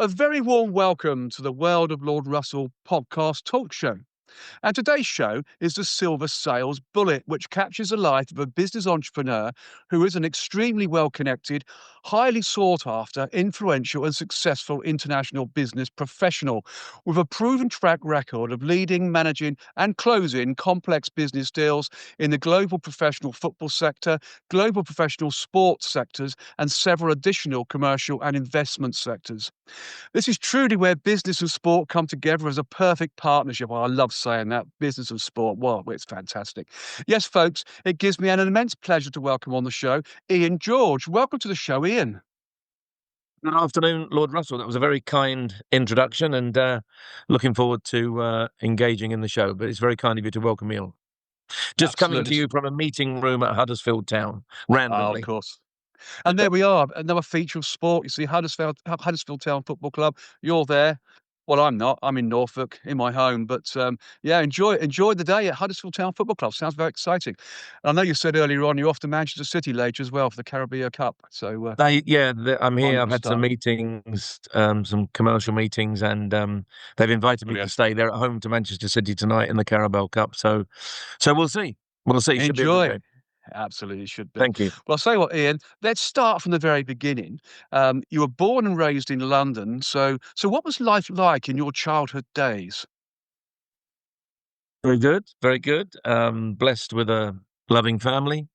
A very warm welcome to the World of Lord Russell podcast talk show. And today's show is the Silver Sales Bullet, which captures the life of a business entrepreneur who is an extremely well-connected, highly sought-after, influential and successful international business professional with a proven track record of leading, managing and closing complex business deals in the global professional football sector, global professional sports sectors and several additional commercial and investment sectors. This is truly where business and sport come together as a perfect partnership. I love saying that, business and sport. Well, it's fantastic. Yes, folks, it gives me an immense pleasure to welcome on the show Ian George. Welcome to the show, Ian. Good afternoon, Lord Russell. That was a very kind introduction, and looking forward to engaging in the show. But it's very kind of you to welcome me on. Just coming to you from a meeting room at Huddersfield Town, randomly. Oh, of course. And there we are, another feature of sport. You see Huddersfield Town Football Club. You're there. Well, I'm not. I'm in Norfolk, in my home. But yeah, enjoy the day at Huddersfield Town Football Club. Sounds very exciting. And I know you said earlier on you're off to Manchester City later as well for the Caribbean Cup. So I'm here. I've had some meetings, some commercial meetings, and they've invited me to stay. They're at home to Manchester City tonight in the Carabao Cup. So we'll see. We'll see. Enjoy. Absolutely should be. Thank you. Well, I'll say what, Ian, let's start from the very beginning. You were born and raised in London. So what was life like in your childhood days? Very good. Very good. Blessed with a loving family.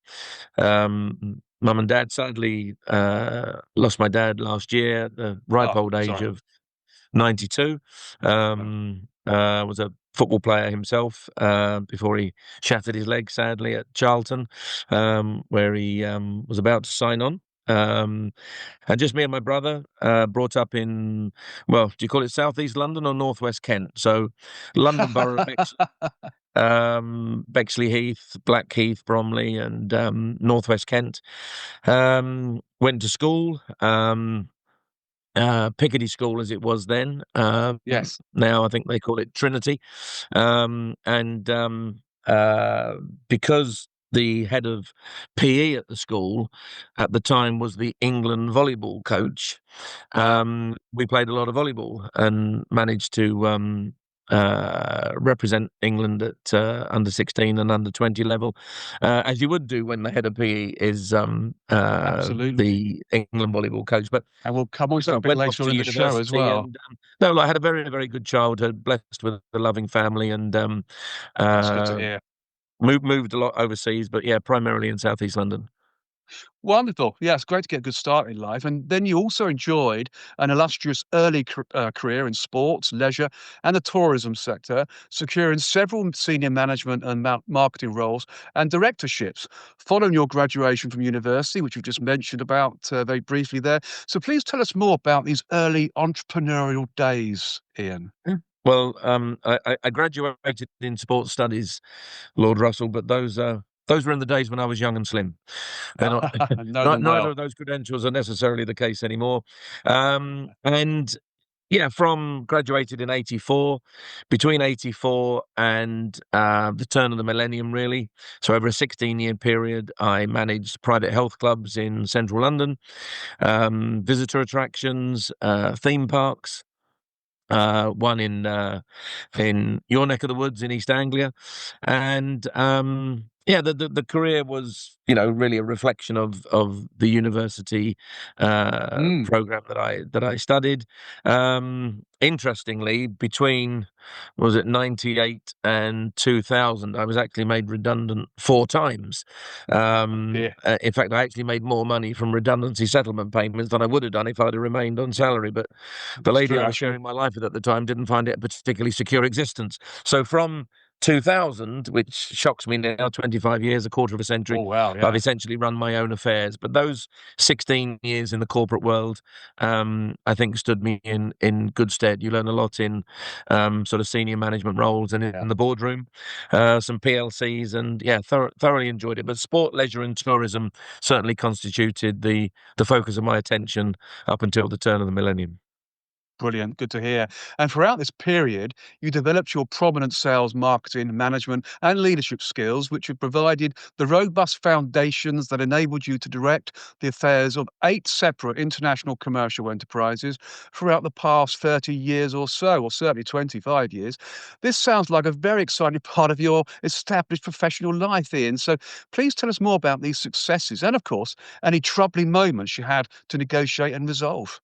Mum and dad sadly lost my dad last year at the ripe old age of 92. Was a football player himself before he shattered his leg, sadly, at Charlton, where he was about to sign on. And just me and my brother, brought up in, well, do you call it Southeast London or Northwest Kent? So London Borough of Bexley Heath, Blackheath, Bromley, and Northwest Kent. Went to school. Piccadilly School as it was then. Yes. Now I think they call it Trinity. Because the head of PE at the school at the time was the England volleyball coach, we played a lot of volleyball and managed to represent England at under 16 and under 20 level, as you would do when the head of PE is the England volleyball coach. But and we'll come on to a bit later on in the show as well. And, I had a very, very good childhood, blessed with a loving family, and that's good to hear. Moved a lot overseas, but yeah, primarily in Southeast London. Wonderful. Yeah, it's great to get a good start in life. And then you also enjoyed an illustrious early career in sports, leisure, and the tourism sector, securing several senior management and marketing roles and directorships following your graduation from university, which you just mentioned about very briefly there. So please tell us more about these early entrepreneurial days, Ian. Well, I graduated in sports studies, Lord Russell, but those were in the days when I was young and slim. Neither of those credentials are necessarily the case anymore. And yeah, from graduated in 84, between 84 and the turn of the millennium, really. So over a 16-year period, I managed private health clubs in central London, visitor attractions, theme parks. One in your neck of the woods in East Anglia, and the career was really a reflection of the university program that I studied. Interestingly, between 98 and 2000, I was actually made redundant 4 times. In fact, I actually made more money from redundancy settlement payments than I would have done if I'd have remained on salary. But the lady I was sharing my life with at the time didn't find it a particularly secure existence. So from 2000, which shocks me now, 25 years, a quarter of a century, I've essentially run my own affairs. But those 16 years in the corporate world, I think stood me in good stead. You learn a lot in sort of senior management roles and in the boardroom, some PLCs, and thoroughly enjoyed it. But sport, leisure and tourism certainly constituted the focus of my attention up until the turn of the millennium. Brilliant. Good to hear. And throughout this period, you developed your prominent sales, marketing, management, and leadership skills, which have provided the robust foundations that enabled you to direct the affairs of 8 separate international commercial enterprises throughout the past 30 years or so, or certainly 25 years. This sounds like a very exciting part of your established professional life, Ian. So please tell us more about these successes and, of course, any troubling moments you had to negotiate and resolve.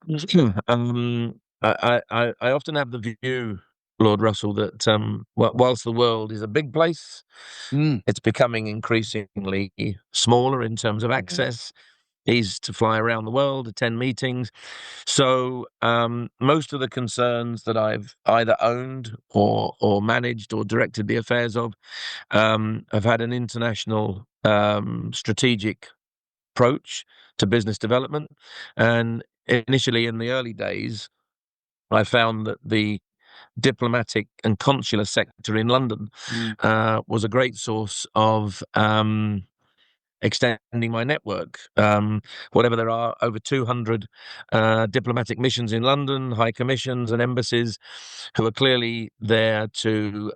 I often have the view, Lord Russell, that whilst the world is a big place, Mm, it's becoming increasingly smaller in terms of yeah. access. Easy to fly around the world, attend meetings. So most of the concerns that I've either owned or managed or directed the affairs of have had an international strategic approach to business development. And initially, in the early days, I found that the diplomatic and consular sector in London Mm, was a great source of extending my network. Whatever there are, over 200 diplomatic missions in London, high commissions and embassies, who are clearly there to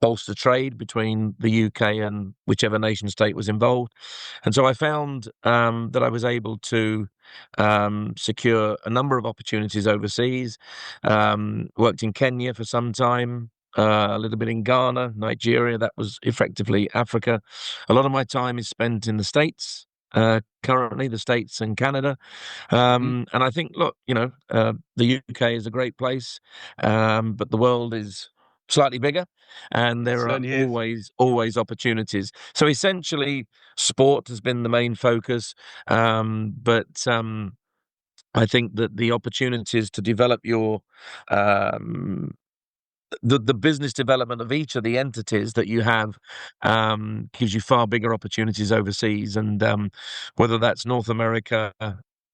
bolster trade between the UK and whichever nation state was involved. And so I found that I was able to secure a number of opportunities overseas. Worked in Kenya for some time, a little bit in Ghana, Nigeria. That was effectively Africa. A lot of my time is spent in the States, currently, the States and Canada. mhm. And I think, look, the UK is a great place, but the world is slightly bigger, and It there are certainly is. always opportunities. So essentially, sport has been the main focus, but I think that the opportunities to develop your um, the business development of each of the entities that you have gives you far bigger opportunities overseas, and whether that's North America,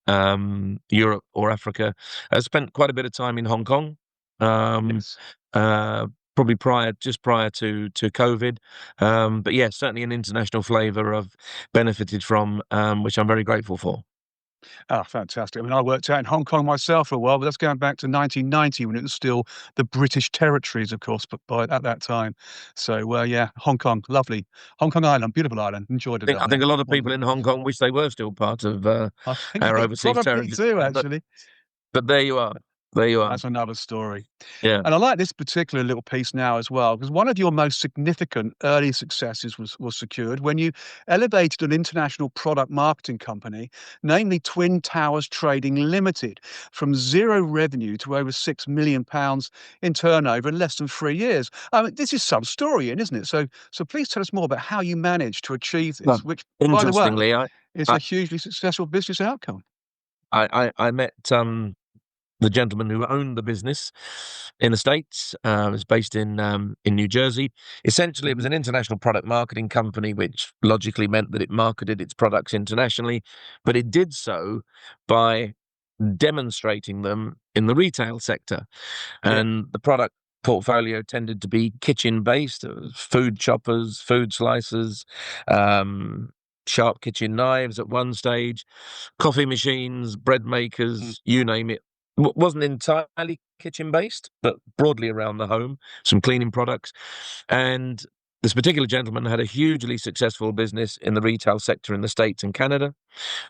Europe, or Africa. I spent quite a bit of time in Hong Kong, um, Yes. uh, probably just prior to COVID, but yeah, certainly an international flavour I've benefited from, which I'm very grateful for. Ah, fantastic. I mean, I worked out in Hong Kong myself for a while, but that's going back to 1990 when it was still the British territories, of course, but at that time. So, yeah, Hong Kong, lovely. Hong Kong Island, beautiful island. Enjoyed it I down think there. a lot of people Wonderful. in Hong Kong wish they were still part of I think our they overseas probably territory, do, but actually. there you are. There you are. That's another story. Yeah. And I like this particular little piece now as well, because one of your most significant early successes was secured when you elevated an international product marketing company, namely Twin Towers Trading Limited, from zero revenue to over £6 million in turnover in less than 3 years. I mean, this is some story, isn't it? So please tell us more about how you managed to achieve Well, this, which, by the way, interestingly, is I, a hugely successful business outcome. I met the gentleman who owned the business in the States. It was based in New Jersey. Essentially, it was Mhm. an international product marketing company, which logically meant that it marketed its products internationally, but it did so by demonstrating them in the retail sector. Yeah. And the product portfolio tended to be kitchen based, food choppers, food slicers, um, sharp kitchen knives at one stage, coffee machines, bread Mm. makers, you name it. Wasn't entirely kitchen based, but broadly around the home, some cleaning products. And this particular gentleman had a hugely successful business in the retail sector in the States and Canada,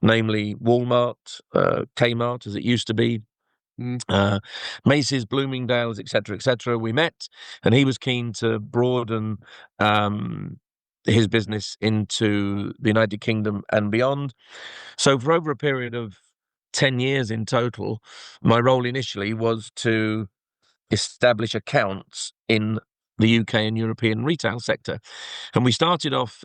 namely Walmart, Kmart, as it used to be, Mm. uh, Macy's, Bloomingdale's, etc., etc. We met, and he was keen to broaden um, his business into the United Kingdom and beyond. So, for over a period of 10 years in total, my role initially was to establish accounts in the UK and European retail sector. And we started off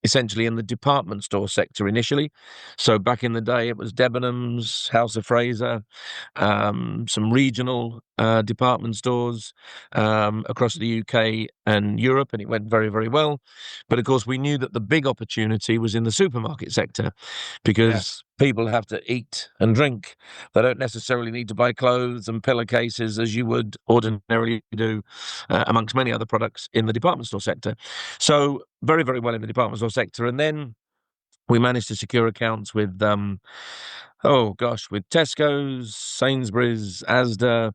essentially in the department store sector initially. So back in the day, it was Debenhams, House of Fraser, some regional department stores across the UK and Europe, and it went very, very well. But of course, we knew that the big opportunity was in the supermarket sector Yes. because people have to eat and drink. They don't necessarily need to buy clothes and pillowcases as you would ordinarily do, amongst many other products in the department store sector. So very, very well in the department store sector. And then we managed to secure accounts with Oh gosh, with Tesco's, Sainsbury's, Asda,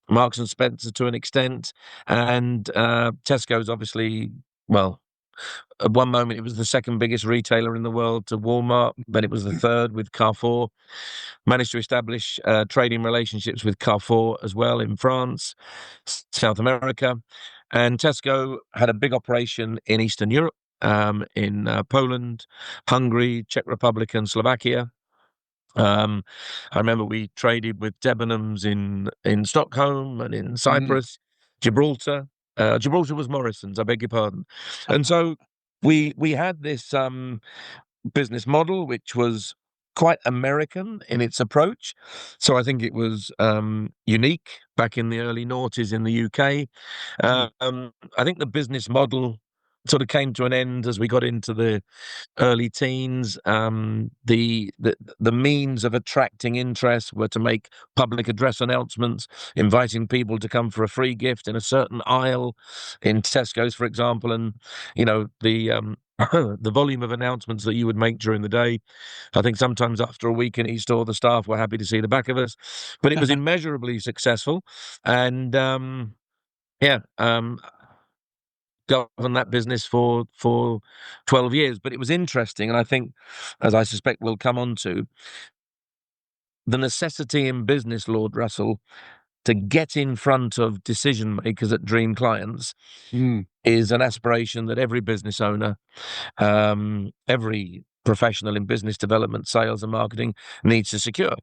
Marks and Spencer to an extent, and Tesco's obviously, well, at one moment it was the second biggest retailer in the world to Walmart, then it was the third with Carrefour. Managed to establish trading relationships with Carrefour as well in France, South America, and Tesco had a big operation in Eastern Europe, in Poland, Hungary, Czech Republic, and Slovakia. Um, I remember we traded with Debenhams in Stockholm and in Mm. Cyprus, Gibraltar. Gibraltar was Morrison's, I beg your pardon. And so we had this business model which was quite American in its approach. So I think it was unique back in the early noughties in the UK. Mm. I think the business model sort of came to an end as we got into the early teens. The means of attracting interest were to make public address announcements, inviting people to come for a free gift in a certain aisle in Tesco's, for example, and the the volume of announcements that you would make during the day. I think sometimes after a week in each store, the staff were happy to see the back of us, but it was immeasurably successful, and yeah. Governed that business for 12 years. But it was interesting, and I think, as I suspect we'll come on to, the necessity in business, Lord Russell, to get in front of decision makers at dream clients Mm. is an aspiration that every business owner, every professional in business development, sales, and marketing needs to secure.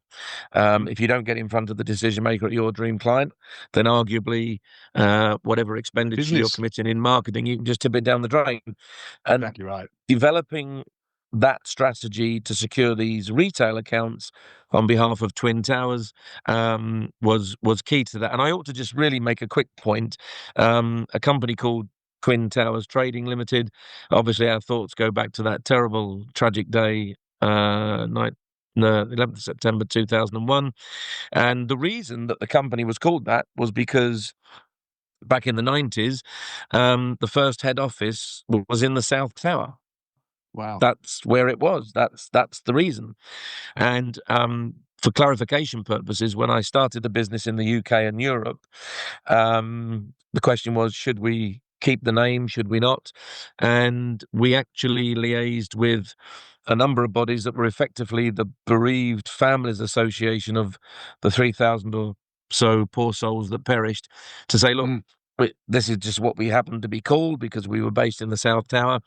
Mm. If you don't get in front of the decision maker at your dream client, then arguably whatever expenditure you're Business. committing in marketing, you can just tip it down the drain. And Exactly right. developing that strategy to secure these retail accounts on behalf of Twin Towers was key to that. And I ought to just really make a quick point. A company called Twin Towers Trading Limited. Obviously, our thoughts go back to that terrible, tragic day, night, the 11th of September 2001. And the reason that the company was called that was because back in the 90s, the first head office was in the South Tower. Wow. That's where it was. That's the reason. And for clarification purposes, when I started the business in the UK and Europe, the question was, should we keep the name? Should we not? And we actually liaised with a number of bodies that were effectively the bereaved families association of the 3,000 or so poor souls that perished, to say, look, Mm. this is just what we happened to be called because we were based in the South Tower.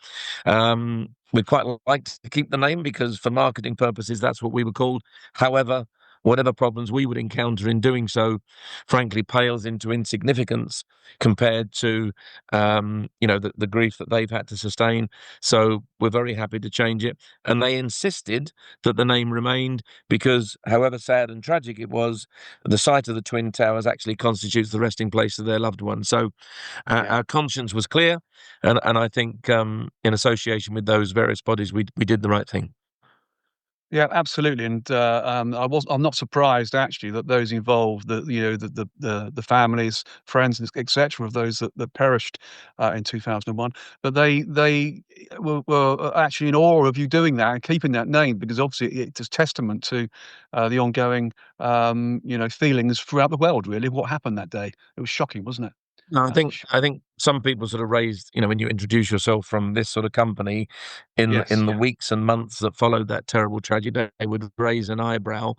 We'd quite like to keep the name because for marketing purposes, that's what we were called. However, whatever problems we would encounter in doing so, frankly, pales into insignificance compared to, the grief that they've had to sustain. So we're very happy to change it. And they insisted that the name remained because, however sad and tragic it was, the site of the Twin Towers actually constitutes the resting place of their loved ones. So Yeah. our conscience was clear, and I think in association with those various bodies, we did the right thing. Yeah, absolutely, and I'm not surprised actually that those involved, the families, friends, et cetera, of those that perished in 2001, but they were actually in awe of you doing that and keeping that name because obviously it's a testament to the ongoing, feelings throughout the world. Really, what happened that day? It was shocking, wasn't it? No, I think Absolutely. I think some people sort of raised, when you introduce yourself from this sort of company, in Yes. the weeks and months that followed that terrible tragedy, they would raise an eyebrow.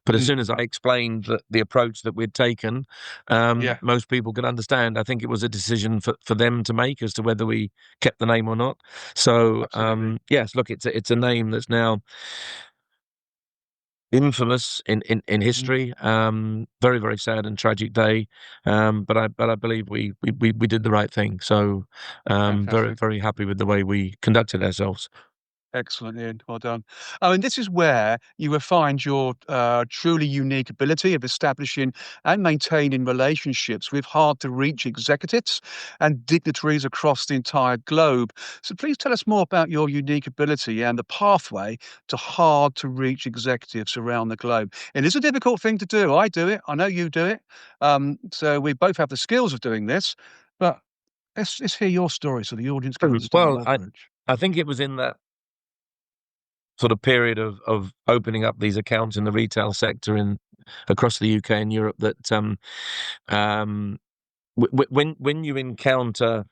But as Mm. soon as I explained the approach that we'd taken, Yeah. most people could understand. I think it was a decision for them to make as to whether we kept the name or not. So Absolutely. yes, look, it's a name that's now infamous in Mm. history. Very, very sad and tragic day. But I believe we did the right thing. So very, Fantastic. very happy with the way we conducted ourselves. Excellent, Ian. Well done. And this is where you will find your truly unique ability of establishing and maintaining relationships with hard to reach executives and dignitaries across the entire globe. So please tell us more about your unique ability and the pathway to hard to reach executives around the globe. It is a difficult thing to do. I do it. I know you do it. So we both have the skills of doing this, but let's hear your story so the audience can understand Well, your I approach. I think it was in that sort of period of opening up these accounts in the retail sector across the UK and Europe that um, when you encounter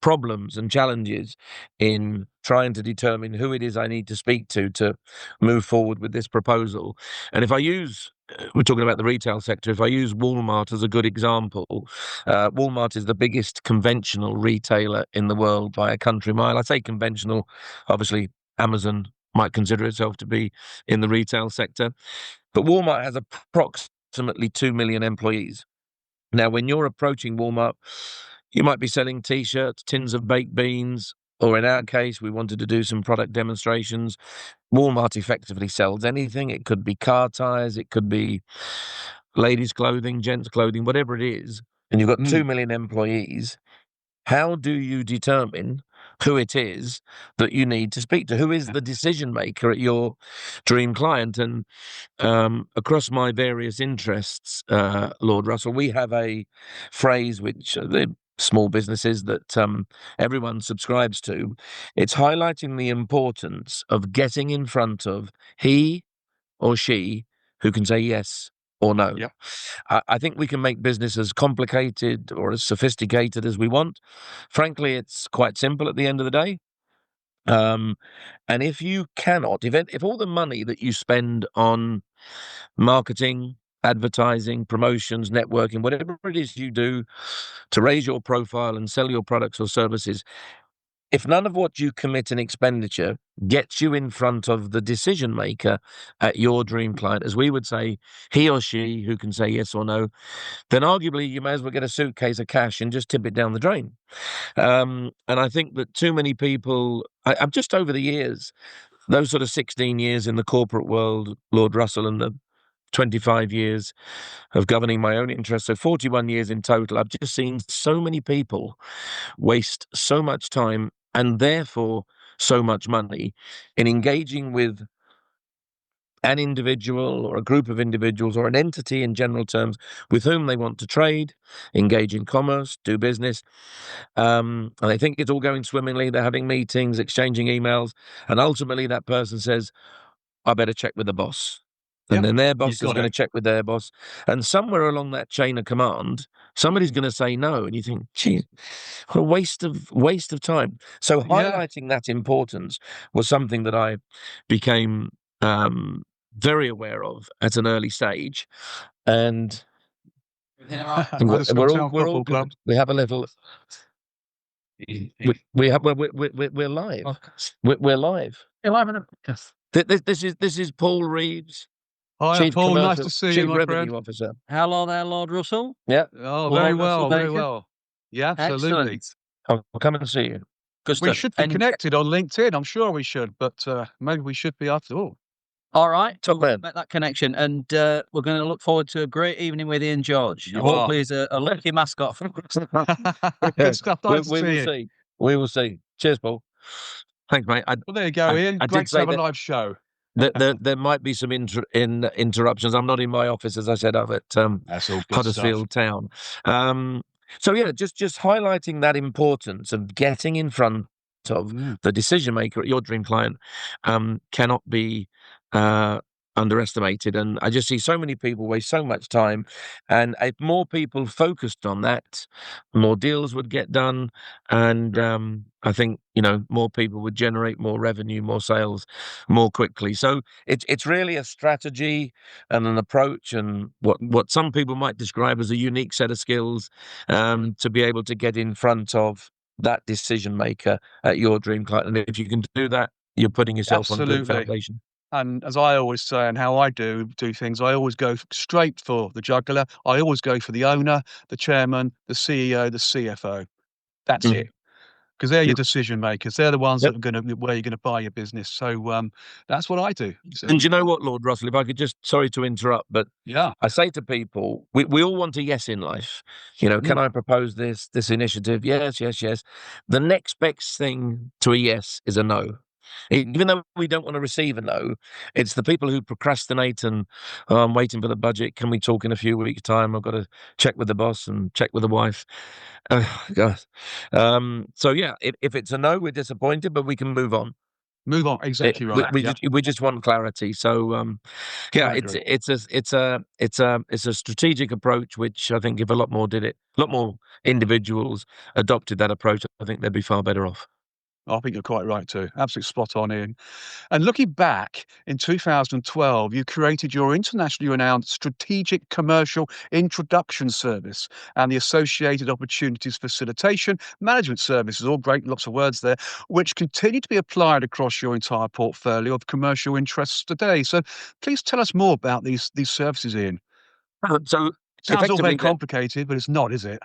problems and challenges in trying to determine who it is I need to speak to move forward with this proposal. And if I use, we're talking about the retail sector, if I use Walmart as a good example, Walmart is the biggest conventional retailer in the world by a country mile. I say conventional, obviously Amazon might consider itself to be in the retail sector, but Walmart has approximately 2 million employees. Now, when you're approaching Walmart, you might be selling T-shirts, tins of baked beans, or in our case, we wanted to do some product demonstrations. Walmart effectively sells anything. It could be car tires, it could be ladies' clothing, gents' clothing, whatever it is. And you've got 2 million employees. How do you determine who it is that you need to speak to? Who is the decision maker at your dream client? And across my various interests, Lord Russell, we have a phrase which the small businesses that everyone subscribes to. It's highlighting the importance of getting in front of he or she who can say yes or no. Yep. I think we can make business as complicated or as sophisticated as we want. Frankly, it's quite simple at the end of the day. And if you cannot, if all the money that you spend on marketing, advertising, promotions, networking, whatever it is you do to raise your profile and sell your products or services, if none of what you commit in expenditure gets you in front of the decision maker at your dream client, as we would say, he or she who can say yes or no, then arguably you may as well get a suitcase of cash and just tip it down the drain. And I think that too many people, I've just over the years, those sort of 16 years in the corporate world, Lord Russell, and the 25 years of governing my own interests, so 41 years in total, I've just seen so many people waste so much time and therefore so much money in engaging with an individual or a group of individuals or an entity in general terms with whom they want to trade, engage in commerce, do business. And they think it's all going swimmingly. They're having meetings, exchanging emails, and ultimately that person says, I better check with the boss. And then their boss is going to check with their boss. And somewhere along that chain of command, somebody's going to say no. And you think, gee, what a waste of time. So highlighting that importance was something that I became very aware of at an early stage. And we're all good. We have a little. We're live. We're live. You're live in a... This is Paul Reeves. Hi, Paul. Nice to see you, my friend. Officer. Hello there, Lord Russell. Yeah. Oh, very well, very well. Yeah, absolutely. I'll come and see you. We should be connected on LinkedIn. I'm sure we should, but maybe we should be after all. All right, top man. Make that connection, and we're going to look forward to a great evening with Ian George. Hopefully, he's a lucky mascot for us. Good stuff. We will see. Cheers, Paul. Thanks, mate. Well, there you go, Ian. Great to have a live show. There might be some interruptions. I'm not in my office, as I said, I'm at Huddersfield Town. So yeah, just highlighting that importance of getting in front of the decision maker at your dream client cannot be underestimated. And I just see so many people waste so much time. And if more people focused on that, more deals would get done. And I think, more people would generate more revenue, more sales more quickly. So it's really a strategy and an approach and what some people might describe as a unique set of skills to be able to get in front of that decision maker at your dream client. And if you can do that, you're putting yourself on a good foundation. And as I always say, and how I do things, I always go straight for the jugular. I always go for the owner, the chairman, the CEO, the CFO. That's it. Because they're your decision makers. They're the ones that are where you're going to buy your business. So that's what I do. So, and you know what, Lord Russell, if I could just, sorry to interrupt, but I say to people, we all want a yes in life. Can I propose this initiative? Yes. The next best thing to a yes is a no. Even though we don't want to receive a no, it's the people who procrastinate and I'm waiting for the budget. Can we talk in a few weeks' time? I've got to check with the boss and check with the wife. So yeah, if it's a no, we're disappointed, but we can move on. Move on. Exactly right. We just want clarity. So it's a strategic approach, which I think if a lot more individuals adopted that approach, I think they'd be far better off. I think you're quite right too. Absolutely spot on, Ian. And looking back in 2012, you created your internationally renowned strategic commercial introduction service and the associated opportunities facilitation management services, all great, lots of words there, which continue to be applied across your entire portfolio of commercial interests today. So please tell us more about these services, Ian. So sounds all very complicated, but it's not, is it?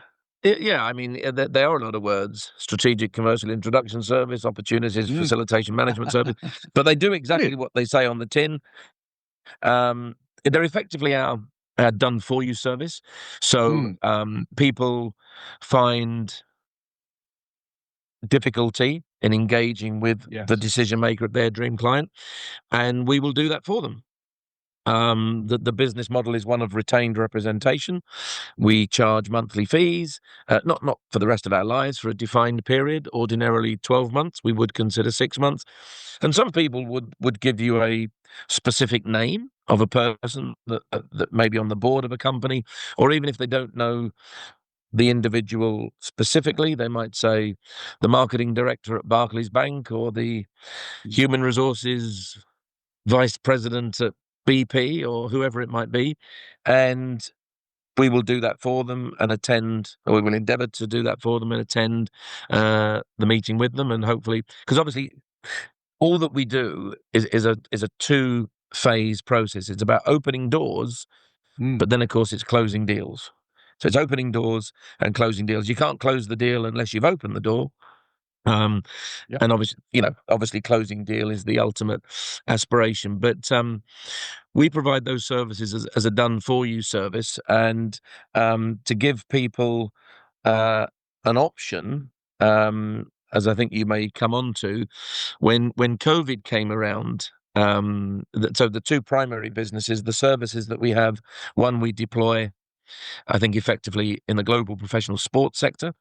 Yeah, I mean, there are a lot of words: strategic commercial introduction service, opportunities facilitation management service, but they do exactly what they say on the tin. They're effectively our done for you service. So people find difficulty in engaging with the decision maker at their dream client, and we will do that for them. The business model is one of retained representation. We charge monthly fees, not for the rest of our lives, for a defined period, ordinarily 12 months. We would consider 6 months. And some people would give you a specific name of a person that may be on the board of a company, or even if they don't know the individual specifically, they might say the marketing director at Barclays Bank or the human resources vice president at BP or whoever it might be, and we will do that for them and attend, or we will endeavour to do that for them and attend the meeting with them, and hopefully, because obviously all that we do is a 2-phase process. It's about opening doors, but then of course it's closing deals. So it's opening doors and closing deals. You can't close the deal unless you've opened the door. And obviously closing deal is the ultimate aspiration, but we provide those services as a done for you service, and to give people an option, as I think you may come on to, when COVID came around. So the 2 primary businesses, the services that we have, one we deploy, I think, effectively in the global professional sports sector,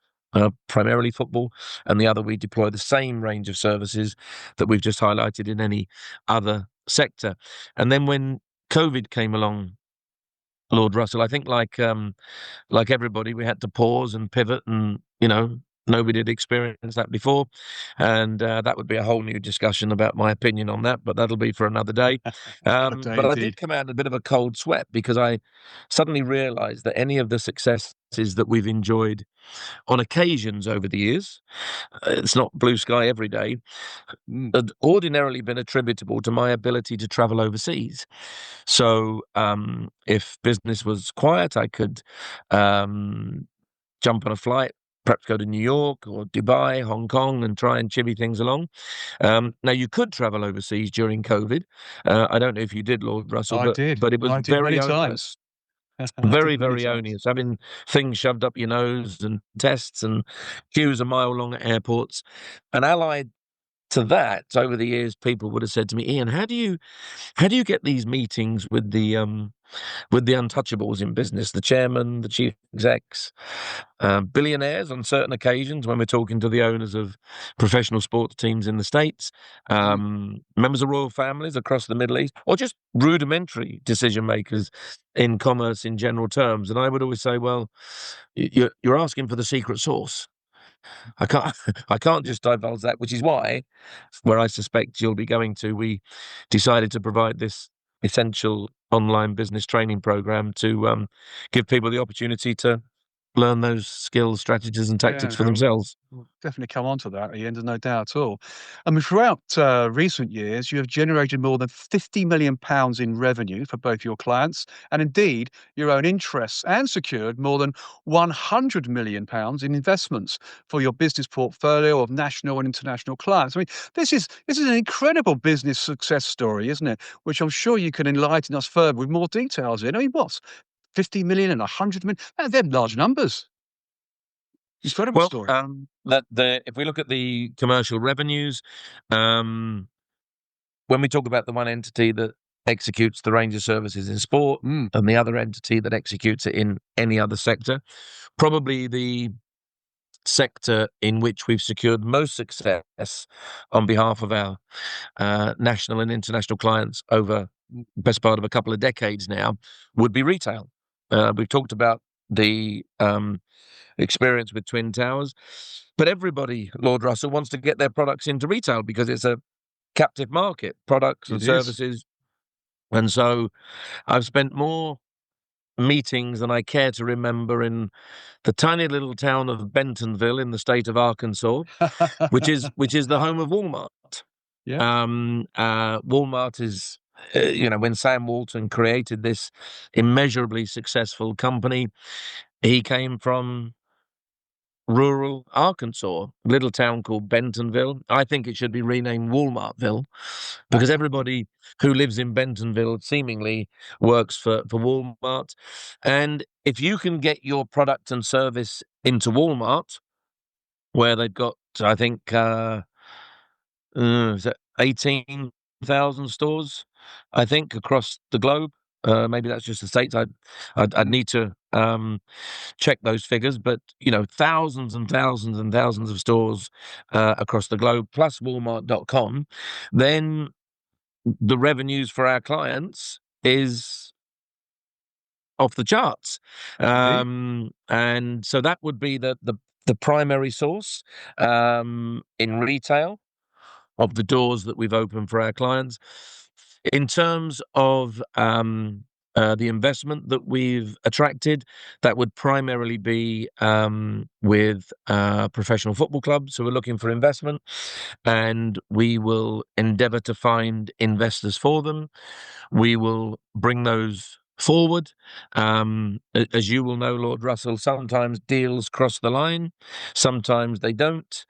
primarily football, and the other we deploy the same range of services that we've just highlighted in any other sector. And then when COVID came along, Lord Russell, I think like everybody, we had to pause and pivot, and nobody had experienced that before, and that would be a whole new discussion about my opinion on that, but that'll be for another day. But I did come out in a bit of a cold sweat, because I suddenly realised that any of the successes that we've enjoyed on occasions over the years, it's not blue sky every day, had ordinarily been attributable to my ability to travel overseas. So if business was quiet, I could jump on a flight, perhaps go to New York or Dubai, Hong Kong, and try and chivvy things along. Now, you could travel overseas during COVID. I don't know if you did, Lord Russell, but it was very onerous. Very, very onerous. Having things shoved up your nose and tests and queues a mile long at airports. And allied to that, over the years, people would have said to me, Ian, how do you get these meetings with the untouchables in business, the chairman, the chief execs, billionaires on certain occasions when we're talking to the owners of professional sports teams in the States, members of royal families across the Middle East, or just rudimentary decision makers in commerce in general terms? And I would always say, well, you're asking for the secret sauce. I can't just divulge that, which is why, where I suspect you'll be going to, we decided to provide this essential online business training program to give people the opportunity to learn those skills, strategies, and tactics for themselves. We'll definitely come on to that, Ian, there's no doubt at all. I mean, throughout recent years, you have generated more than £50 million in revenue for both your clients and indeed your own interests, and secured more than £100 million in investments for your business portfolio of national and international clients. I mean, this is an incredible business success story, isn't it? Which I'm sure you can enlighten us further with more details in. I mean, what's 50 million and 100 million? They're large numbers. Incredible story. If we look at the commercial revenues, when we talk about the one entity that executes the range of services in sport and the other entity that executes it in any other sector, probably the sector in which we've secured most success on behalf of our national and international clients over the best part of a couple of decades now would be retail. We've talked about the experience with Twin Towers, but everybody, Lord Russell, wants to get their products into retail because it's a captive market, products and services. And so I've spent more meetings than I care to remember in the tiny little town of Bentonville in the state of Arkansas, which is the home of Walmart. Yeah. Walmart is, when Sam Walton created this immeasurably successful company, he came from rural Arkansas, a little town called Bentonville. I think it should be renamed Walmartville because everybody who lives in Bentonville seemingly works for Walmart. And if you can get your product and service into Walmart, where they've got, I think, 18,000 stores, I think, across the globe. Maybe that's just the States. I'd need to check those figures, but thousands and thousands and thousands of stores across the globe, plus Walmart.com. Then the revenues for our clients is off the charts, and so that would be the primary source in retail of the doors that we've opened for our clients. In terms of the investment that we've attracted, that would primarily be with professional football clubs who are looking for investment, and we will endeavour to find investors for them. We will bring those forward. As you will know, Lord Russell, sometimes deals cross the line, sometimes they don't.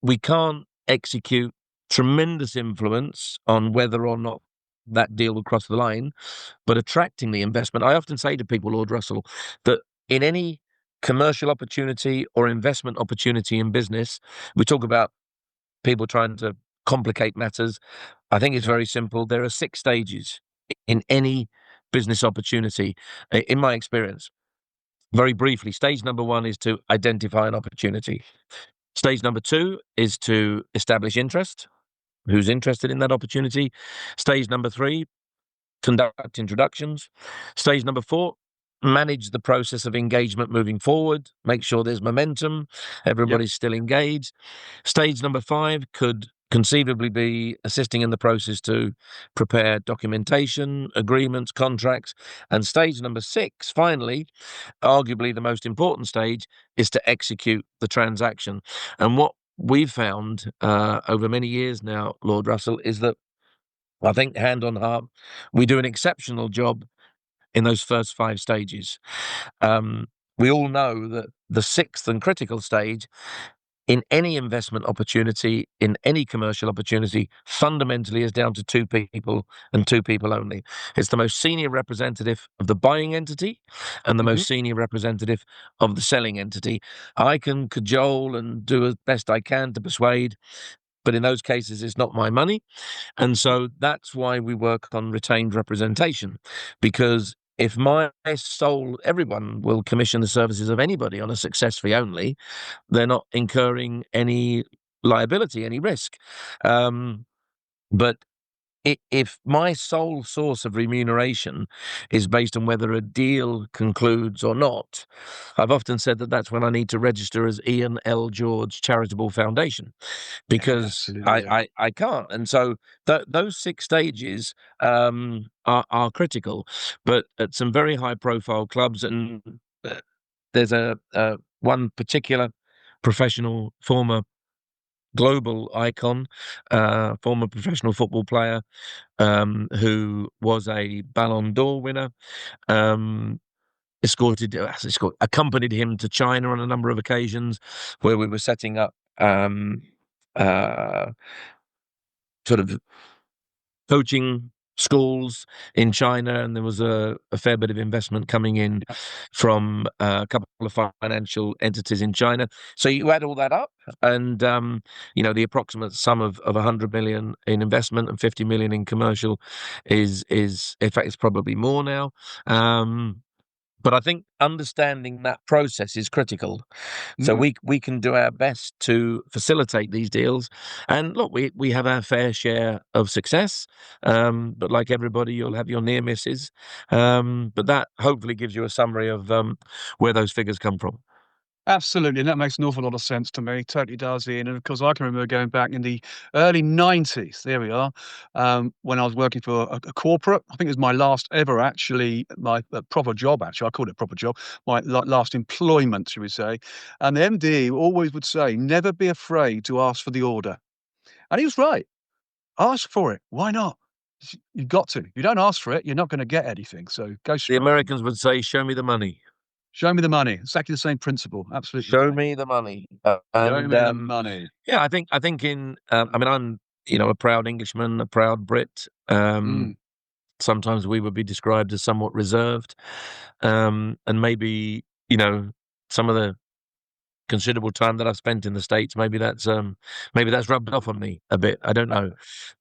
We can't execute tremendous influence on whether or not that deal will cross the line, but attracting the investment. I often say to people, Lord Russell, that in any commercial opportunity or investment opportunity in business, we talk about people trying to complicate matters. I think it's very simple. There are 6 stages in any business opportunity, in my experience. Very briefly, stage number 1 is to identify an opportunity. Stage number 2 is to establish interest. Who's interested in that opportunity? Stage number 3, conduct introductions. Stage number 4, manage the process of engagement moving forward. Make sure there's momentum. Everybody's still engaged. Stage number 5 could conceivably be assisting in the process to prepare documentation, agreements, contracts. And stage number 6, finally, arguably the most important stage, is to execute the transaction. And what we've found over many years now, Lord Russell, is that I think, hand on heart, we do an exceptional job in those first 5 stages. We all know that the 6th and critical stage in any investment opportunity, in any commercial opportunity, fundamentally is down to 2 people and 2 people only. It's the most senior representative of the buying entity and the most senior representative of the selling entity. I can cajole and do as best I can to persuade, but in those cases, it's not my money. And so that's why we work on retained representation, because if everyone will commission the services of anybody on a success fee only, they're not incurring any liability, any risk. But if my sole source of remuneration is based on whether a deal concludes or not, I've often said that that's when I need to register as Ian L. George Charitable Foundation, because I can't. And so those 6 stages are critical, but at some very high profile clubs, and there's one particular professional former global icon, former professional football player, who was a Ballon d'Or winner, accompanied him to China on a number of occasions where we were setting up sort of coaching schools in China, and there was a fair bit of investment coming in from a couple of financial entities in China. So you add all that up, and the approximate sum of 100 million in investment and 50 million in commercial is in fact it's probably more now. But I think understanding that process is critical. So we can do our best to facilitate these deals. And look, we have our fair share of success. But like everybody, you'll have your near misses. But that hopefully gives you a summary of where those figures come from. Absolutely, and that makes an awful lot of sense to me. Totally does, Ian. And of course, I can remember going back in the early '90s. There we are, when I was working for a corporate. I think it was my last ever, actually, my proper job. Actually, I called it a proper job. My last employment, should we say? And the MD always would say, "Never be afraid to ask for the order," and he was right. Ask for it. Why not? You've got to. If you don't ask for it, you're not going to get anything. So go The straight. Americans would say, "Show me the money." Show me the money. Exactly the same principle. Absolutely. Show me the money. Show me the money. Yeah, I think in I mean, I'm a proud Englishman, a proud Brit. Sometimes we would be described as somewhat reserved, and maybe some of the considerable time that I've spent in the States, maybe that's rubbed off on me a bit. I don't know,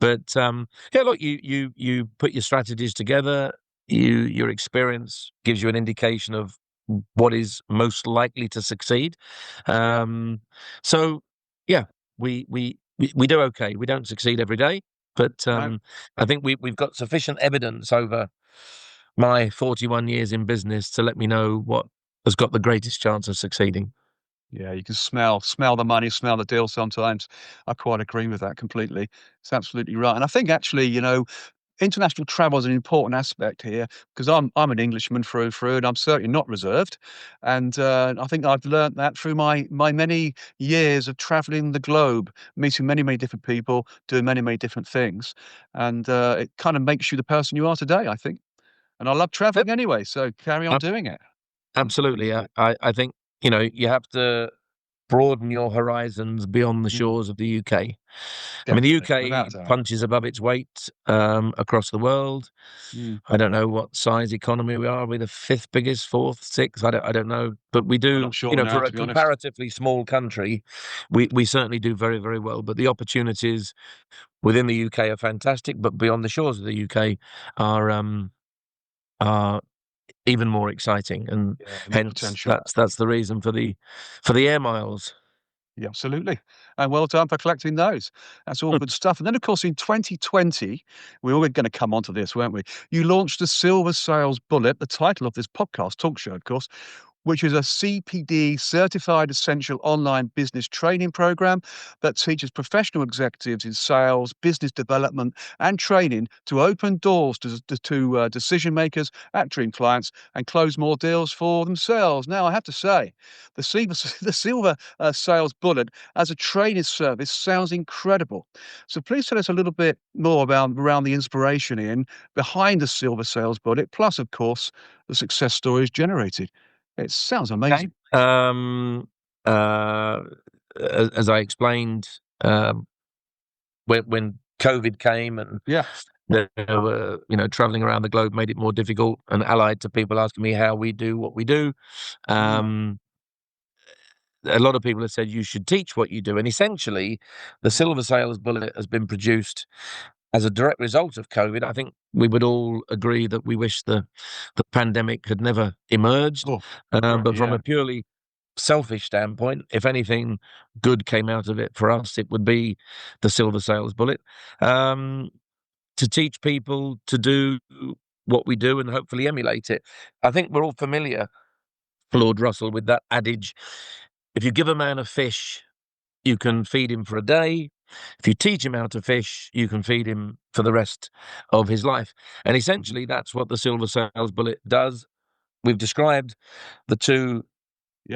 but yeah, look, you put your strategies together. Your experience gives you an indication of what is most likely to succeed. So yeah, we do okay. We don't succeed every day, but I think we've got sufficient evidence over my 41 years in business to let me know what has got the greatest chance of succeeding. Yeah, you can smell the money, smell the deal sometimes. I quite agree with that completely. It's absolutely right. And I think actually, international travel is an important aspect here because I'm an Englishman through and through, and I'm certainly not reserved. And I think I've learnt that through my many years of traveling the globe, meeting many different people, doing many different things. And it kind of makes you the person you are today, I think. And I love traveling anyway, so carry on doing it. Absolutely. I think, you have to broaden your horizons beyond the shores of the UK. I mean, the Definitely, without UK a doubt. punches above its weight across the world. I don't know what size economy we are. Are we the fifth biggest, fourth, sixth? I don't know. But we I'm do, not sure now, for to a be honest. comparatively small country, we certainly do very, very well. But the opportunities within the UK are fantastic, but beyond the shores of the UK are even more exciting, and hence potential. that's the reason for the air miles. Yeah, absolutely. And well done for collecting those. That's all good stuff. And then, of course, in 2020, we were going to come onto this, weren't we? You launched the Silver Sales Bullet, the title of this podcast talk show, of course, which is a CPD certified essential online business training program that teaches professional executives in sales, business development, and training to open doors to decision makers at dream clients and close more deals for themselves. Now, I have to say, the Silver Sales Bullet as a training service sounds incredible. So please tell us a little bit more about around the inspiration in behind the Silver Sales Bullet, plus, of course, the success stories generated. It sounds amazing. Okay. As I explained, when COVID came and Yeah. there were, traveling around the globe made it more difficult, and allied to people asking me how we do what we do, a lot of people have said you should teach what you do. And essentially, the Silver Sales Bullet has been produced as a direct result of COVID. I think we would all agree that we wish the pandemic had never emerged. But from a purely selfish standpoint, if anything good came out of it for us, it would be the Silver Sales Bullet. To teach people to do what we do and hopefully emulate it. I think we're all familiar, Lord Russell, with that adage: if you give a man a fish, you can feed him for a day. If you teach him how to fish, you can feed him for the rest of his life. And essentially, that's what the Silver Sales Bullet does. We've described the two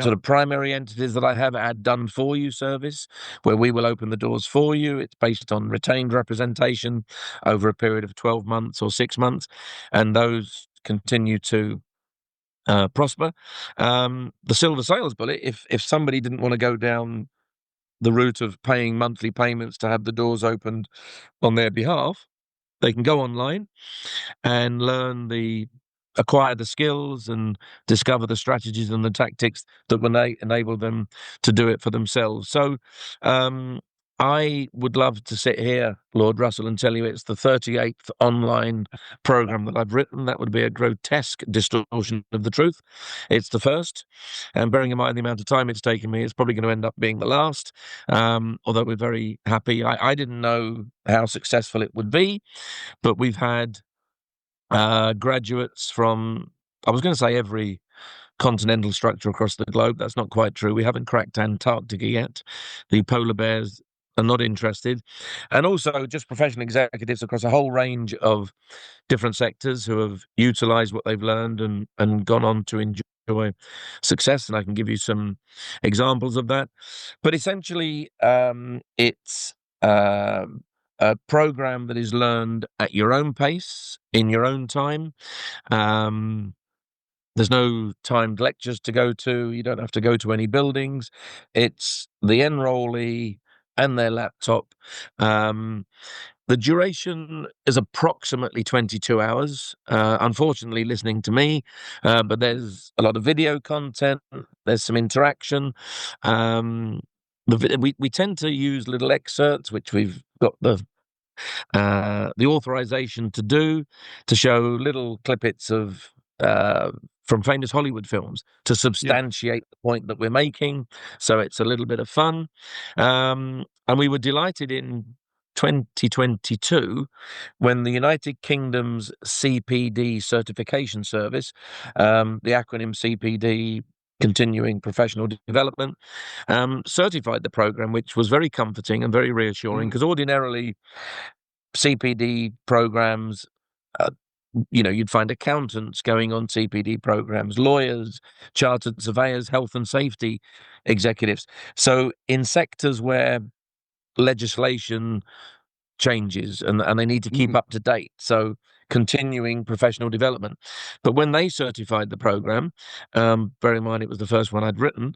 sort of primary entities that I have: our done for you service, where we will open the doors for you. It's based on retained representation over a period of 12 months or 6 months, and those continue to prosper. The Silver Sales Bullet, if somebody didn't want to go down the route of paying monthly payments to have the doors opened on their behalf, they can go online and acquire the skills and discover the strategies and the tactics that will enable them to do it for themselves. So I would love to sit here, Lord Russell, and tell you it's the 38th online program that I've written. That would be a grotesque distortion of the truth. It's the first. And bearing in mind the amount of time it's taken me, it's probably going to end up being the last. Although we're very happy. I didn't know how successful it would be, but we've had graduates from, I was going to say every continental structure across the globe. That's not quite true. We haven't cracked Antarctica yet. The polar bears are not interested. And also just professional executives across a whole range of different sectors who have utilized what they've learned and gone on to enjoy success. And I can give you some examples of that. But essentially, it's a program that is learned at your own pace, in your own time. There's no timed lectures to go to. You don't have to go to any buildings. It's the enrollee and their laptop. The duration is approximately 22 hours, unfortunately, listening to me, but there's a lot of video content. There's some interaction. We tend to use little excerpts, which we've got the authorization to do, to show little clippets of from famous Hollywood films to substantiate the point that we're making. So it's a little bit of fun. And we were delighted in 2022 when the United Kingdom's CPD certification service, the acronym CPD, Continuing Professional Development, certified the program, which was very comforting and very reassuring, because ordinarily CPD programs, you'd find accountants going on CPD programs, lawyers, chartered surveyors, health and safety executives. So in sectors where legislation changes and they need to keep up to date, so continuing professional development. But when they certified the program, bear in mind it was the first one I'd written,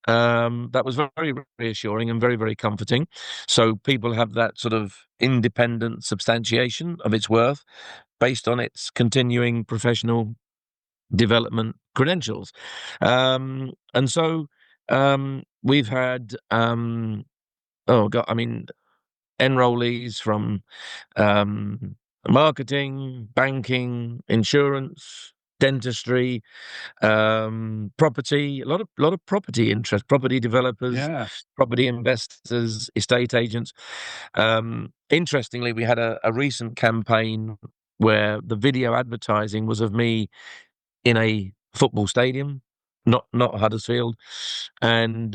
that was very reassuring and very, very comforting. So people have that sort of independent substantiation of its worth based on its continuing professional development credentials. And so we've had, enrollees from marketing, banking, insurance, dentistry, property, a lot of property interest, property developers, property investors, estate agents. Interestingly, we had a recent campaign where the video advertising was of me in a football stadium, not Huddersfield, and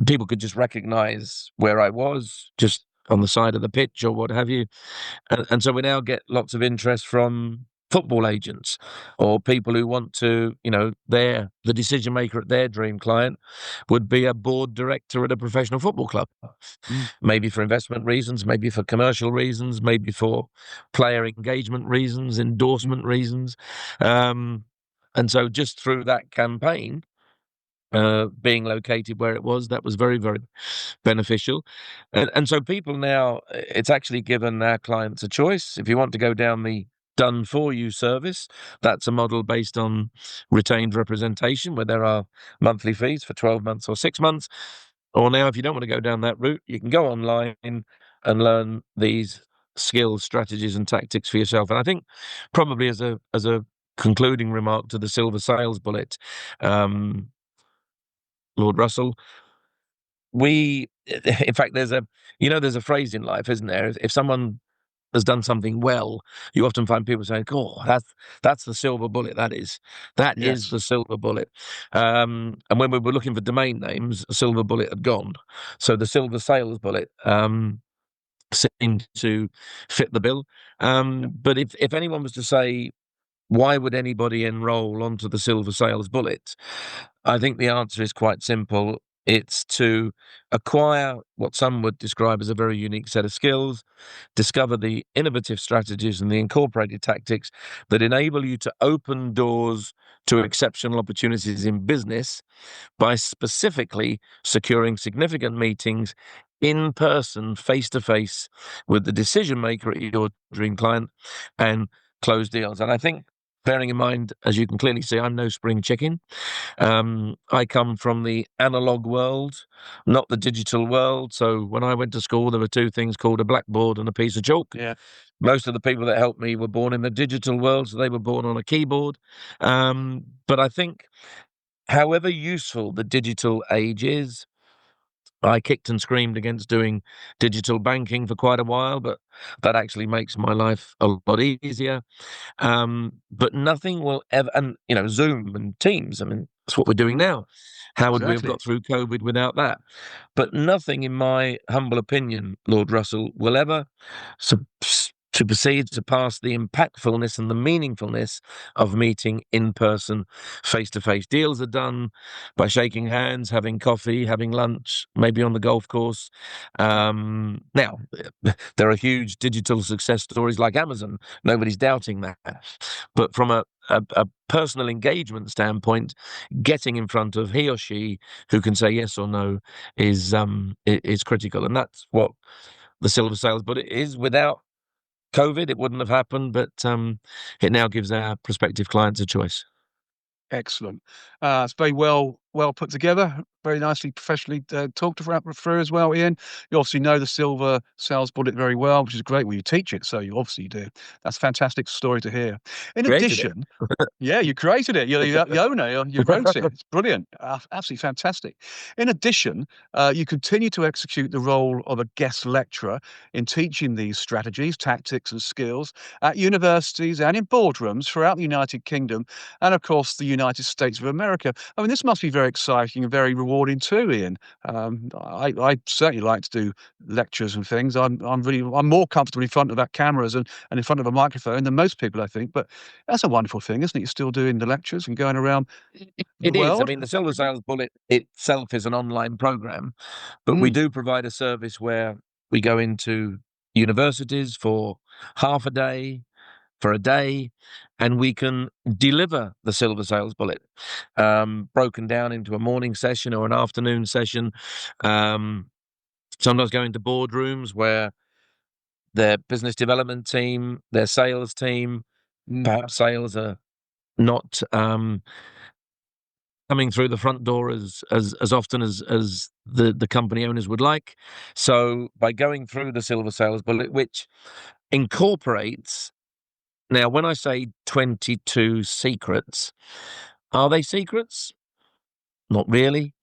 people could just recognize where I was, just on the side of the pitch or what have you. And so we now get lots of interest from football agents or people who want to, the decision maker at their dream client would be a board director at a professional football club, maybe for investment reasons, maybe for commercial reasons, maybe for player engagement reasons, endorsement reasons. And so just through that campaign, being located where it was, that was very, very beneficial. And so people now, it's actually given our clients a choice. If you want to go down the done for you service, that's a model based on retained representation where there are monthly fees for 12 months or 6 months. Or now, if you don't want to go down that route, you can go online and learn these skills, strategies and tactics for yourself. And I think probably as a concluding remark to the silver sales bullet, Lord Russell, in fact, there's a phrase in life, isn't there? If someone has done something well, you often find people saying, "Oh, that's the silver bullet. That is the silver bullet." And when we were looking for domain names, a silver bullet had gone, so the silver sales bullet seemed to fit the bill. But if anyone was to say, why would anybody enroll onto the silver sales bullet? I think the answer is quite simple. It's to acquire what some would describe as a very unique set of skills, discover the innovative strategies and the incorporated tactics that enable you to open doors to exceptional opportunities in business by specifically securing significant meetings in person, face to face with the decision maker at your dream client and close deals. And I think bearing in mind, as you can clearly see, I'm no spring chicken. I come from the analog world, not the digital world. So when I went to school, there were two things called a blackboard and a piece of chalk. Yeah. Most of the people that helped me were born in the digital world, so they were born on a keyboard. But I think, however useful the digital age is, I kicked and screamed against doing digital banking for quite a while, but that actually makes my life a lot easier. But nothing will ever, and Zoom and Teams, I mean, that's what we're doing now. How would we have got through COVID without that? But nothing, in my humble opinion, Lord Russell, will ever supersede, surpass the impactfulness and the meaningfulness of meeting in person, face-to-face. Deals are done by shaking hands, having coffee, having lunch, maybe on the golf course. Now, there are huge digital success stories like Amazon. Nobody's doubting that. But from a personal engagement standpoint, getting in front of he or she who can say yes or no is critical. And that's what the Silver Sales Bullet is. Without COVID, it wouldn't have happened, but it now gives our prospective clients a choice. Excellent. It's very well put together, very nicely professionally talked through as well, Ian. You obviously know the Silver Sales Bullet very well, which is great. Well, you teach it, so you obviously do. That's a fantastic story to hear. In addition, yeah, you created it. You're the owner. You wrote it. It's brilliant. Absolutely fantastic. In addition, you continue to execute the role of a guest lecturer in teaching these strategies, tactics, and skills at universities and in boardrooms throughout the United Kingdom and, of course, the United States of America. I mean, this must be very exciting and very rewarding too, Ian. I certainly like to do lectures and things. I'm more comfortable in front of that cameras and in front of a microphone than most people, I think. But that's a wonderful thing, isn't it? You're still doing the lectures and going around the world. I mean, the Silver Sales Bullet itself is an online program, but we do provide a service where we go into universities for half a day, for a day, and we can deliver the Silver Sales Bullet, broken down into a morning session or an afternoon session. Sometimes go into boardrooms where their business development team, their sales team, perhaps sales are not coming through the front door as often as the company owners would like. So by going through the Silver Sales Bullet, which incorporates, now when I say 22 secrets, are they secrets? Not really.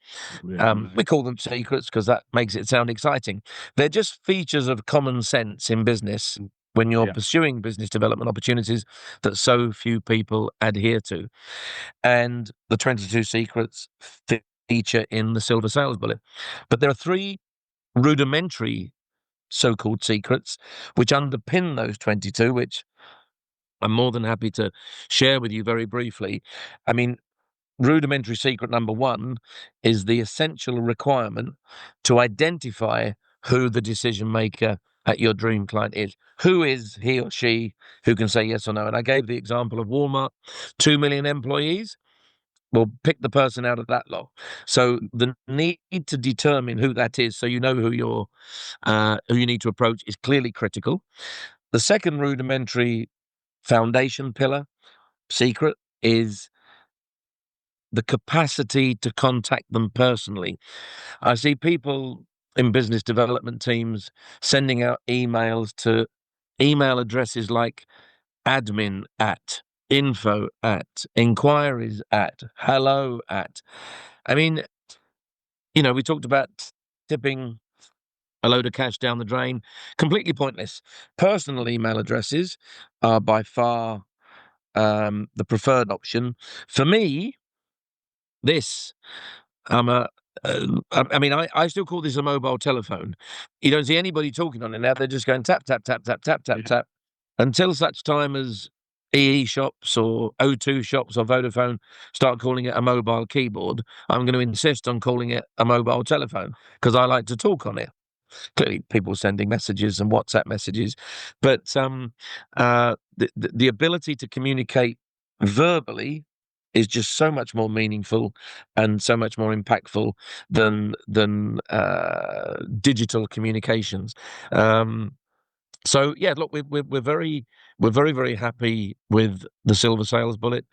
We call them secrets because that makes it sound exciting. They're just features of common sense in business when you're pursuing business development opportunities that so few people adhere to. And the 22 secrets feature in the Silver Sales Bullet. But there are 3 rudimentary so-called secrets which underpin those 22, which I'm more than happy to share with you very briefly. I mean, rudimentary secret number 1 is the essential requirement to identify who the decision maker at your dream client is. Who is he or she who can say yes or no? And I gave the example of Walmart, 2 million employees. Well, pick the person out of that lot. So the need to determine who that is, so you know who you need to approach, is clearly critical. The second rudimentary foundation pillar secret is the capacity to contact them personally. I see people in business development teams sending out emails to email addresses like admin at, info at, inquiries at, hello at. I mean, we talked about tipping a load of cash down the drain. Completely pointless. Personal email addresses are by far the preferred option. For me, I still call this a mobile telephone. You don't see anybody talking on it now. They're just going tap, tap, tap, tap, tap, tap, tap, until such time as EE shops or O2 shops or Vodafone start calling it a mobile keyboard. I'm going to insist on calling it a mobile telephone because I like to talk on it. Clearly, people sending messages and WhatsApp messages, but the ability to communicate verbally is just so much more meaningful and so much more impactful than digital communications. So yeah, look, we're very very happy with the Silver Sales Bullet.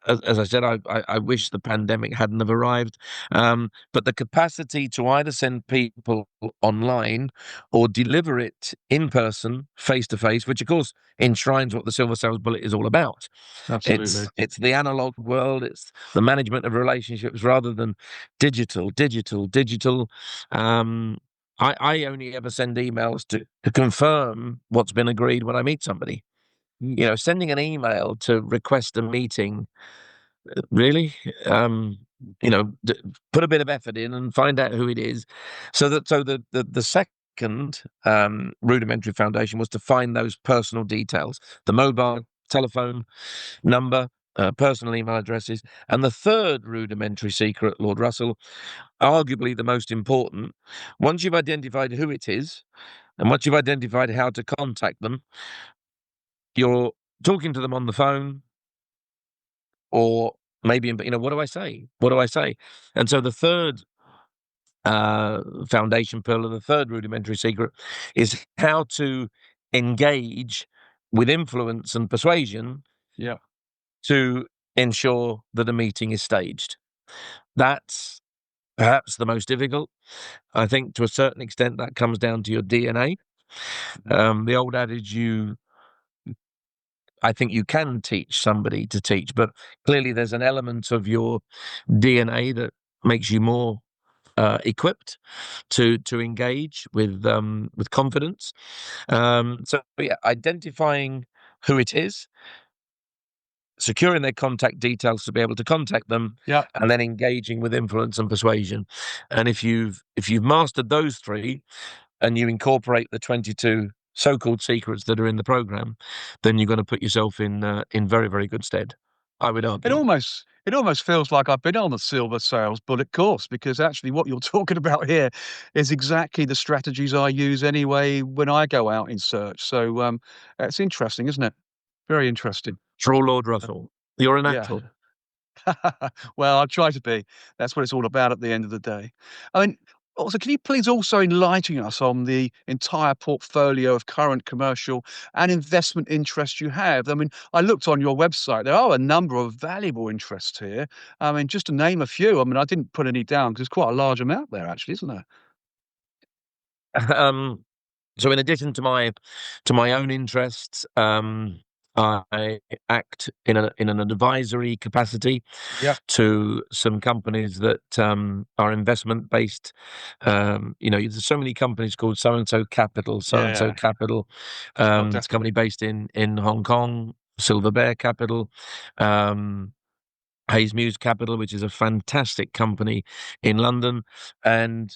As I said, I wish the pandemic hadn't have arrived. But the capacity to either send people online or deliver it in person, face to face, which of course enshrines what the Silver Sales Bullet is all about. Absolutely. It's the analog world. It's the management of relationships rather than digital. I only ever send emails to confirm what's been agreed when I meet somebody. Sending an email to request a meeting, really, put a bit of effort in and find out who it is. So the second rudimentary foundation was to find those personal details, the mobile telephone number, personal email addresses. And the third rudimentary secret, Lord Russell, arguably the most important, once you've identified who it is and once you've identified how to contact them, you're talking to them on the phone, or maybe, what do I say? What do I say? And so the third foundation pillar, the third rudimentary secret, is how to engage with influence and persuasion to ensure that a meeting is staged. That's perhaps the most difficult. I think to a certain extent that comes down to your DNA. The old adage, I think you can teach somebody to teach, but clearly there's an element of your DNA that makes you more equipped to engage with confidence. So yeah, identifying who it is, securing their contact details to be able to contact them, and then engaging with influence and persuasion. And if you've mastered those three, and you incorporate the 22 so-called secrets that are in the program, then you're going to put yourself in very, very good stead, I would argue. It almost feels like I've been on the Silver Sales Bullet course, because actually what you're talking about here is exactly the strategies I use anyway when I go out in search. So it's interesting, isn't it? Very interesting. True, Lord Russell. You're a natural. Well, I try to be. That's what it's all about at the end of the day. I mean, also, can you please also enlighten us on the entire portfolio of current commercial and investment interests you have? I mean, I looked on your website. There are a number of valuable interests here. I mean, just to name a few. I mean, I didn't put any down because there's quite a large amount there, actually, isn't there? So in addition to my own interests, I act in an advisory capacity to some companies that are investment based. There's so many companies called so and so Capital, Capital. It's a company based in Hong Kong, Silver Bear Capital. Hayes Muse Capital, which is a fantastic company in London, and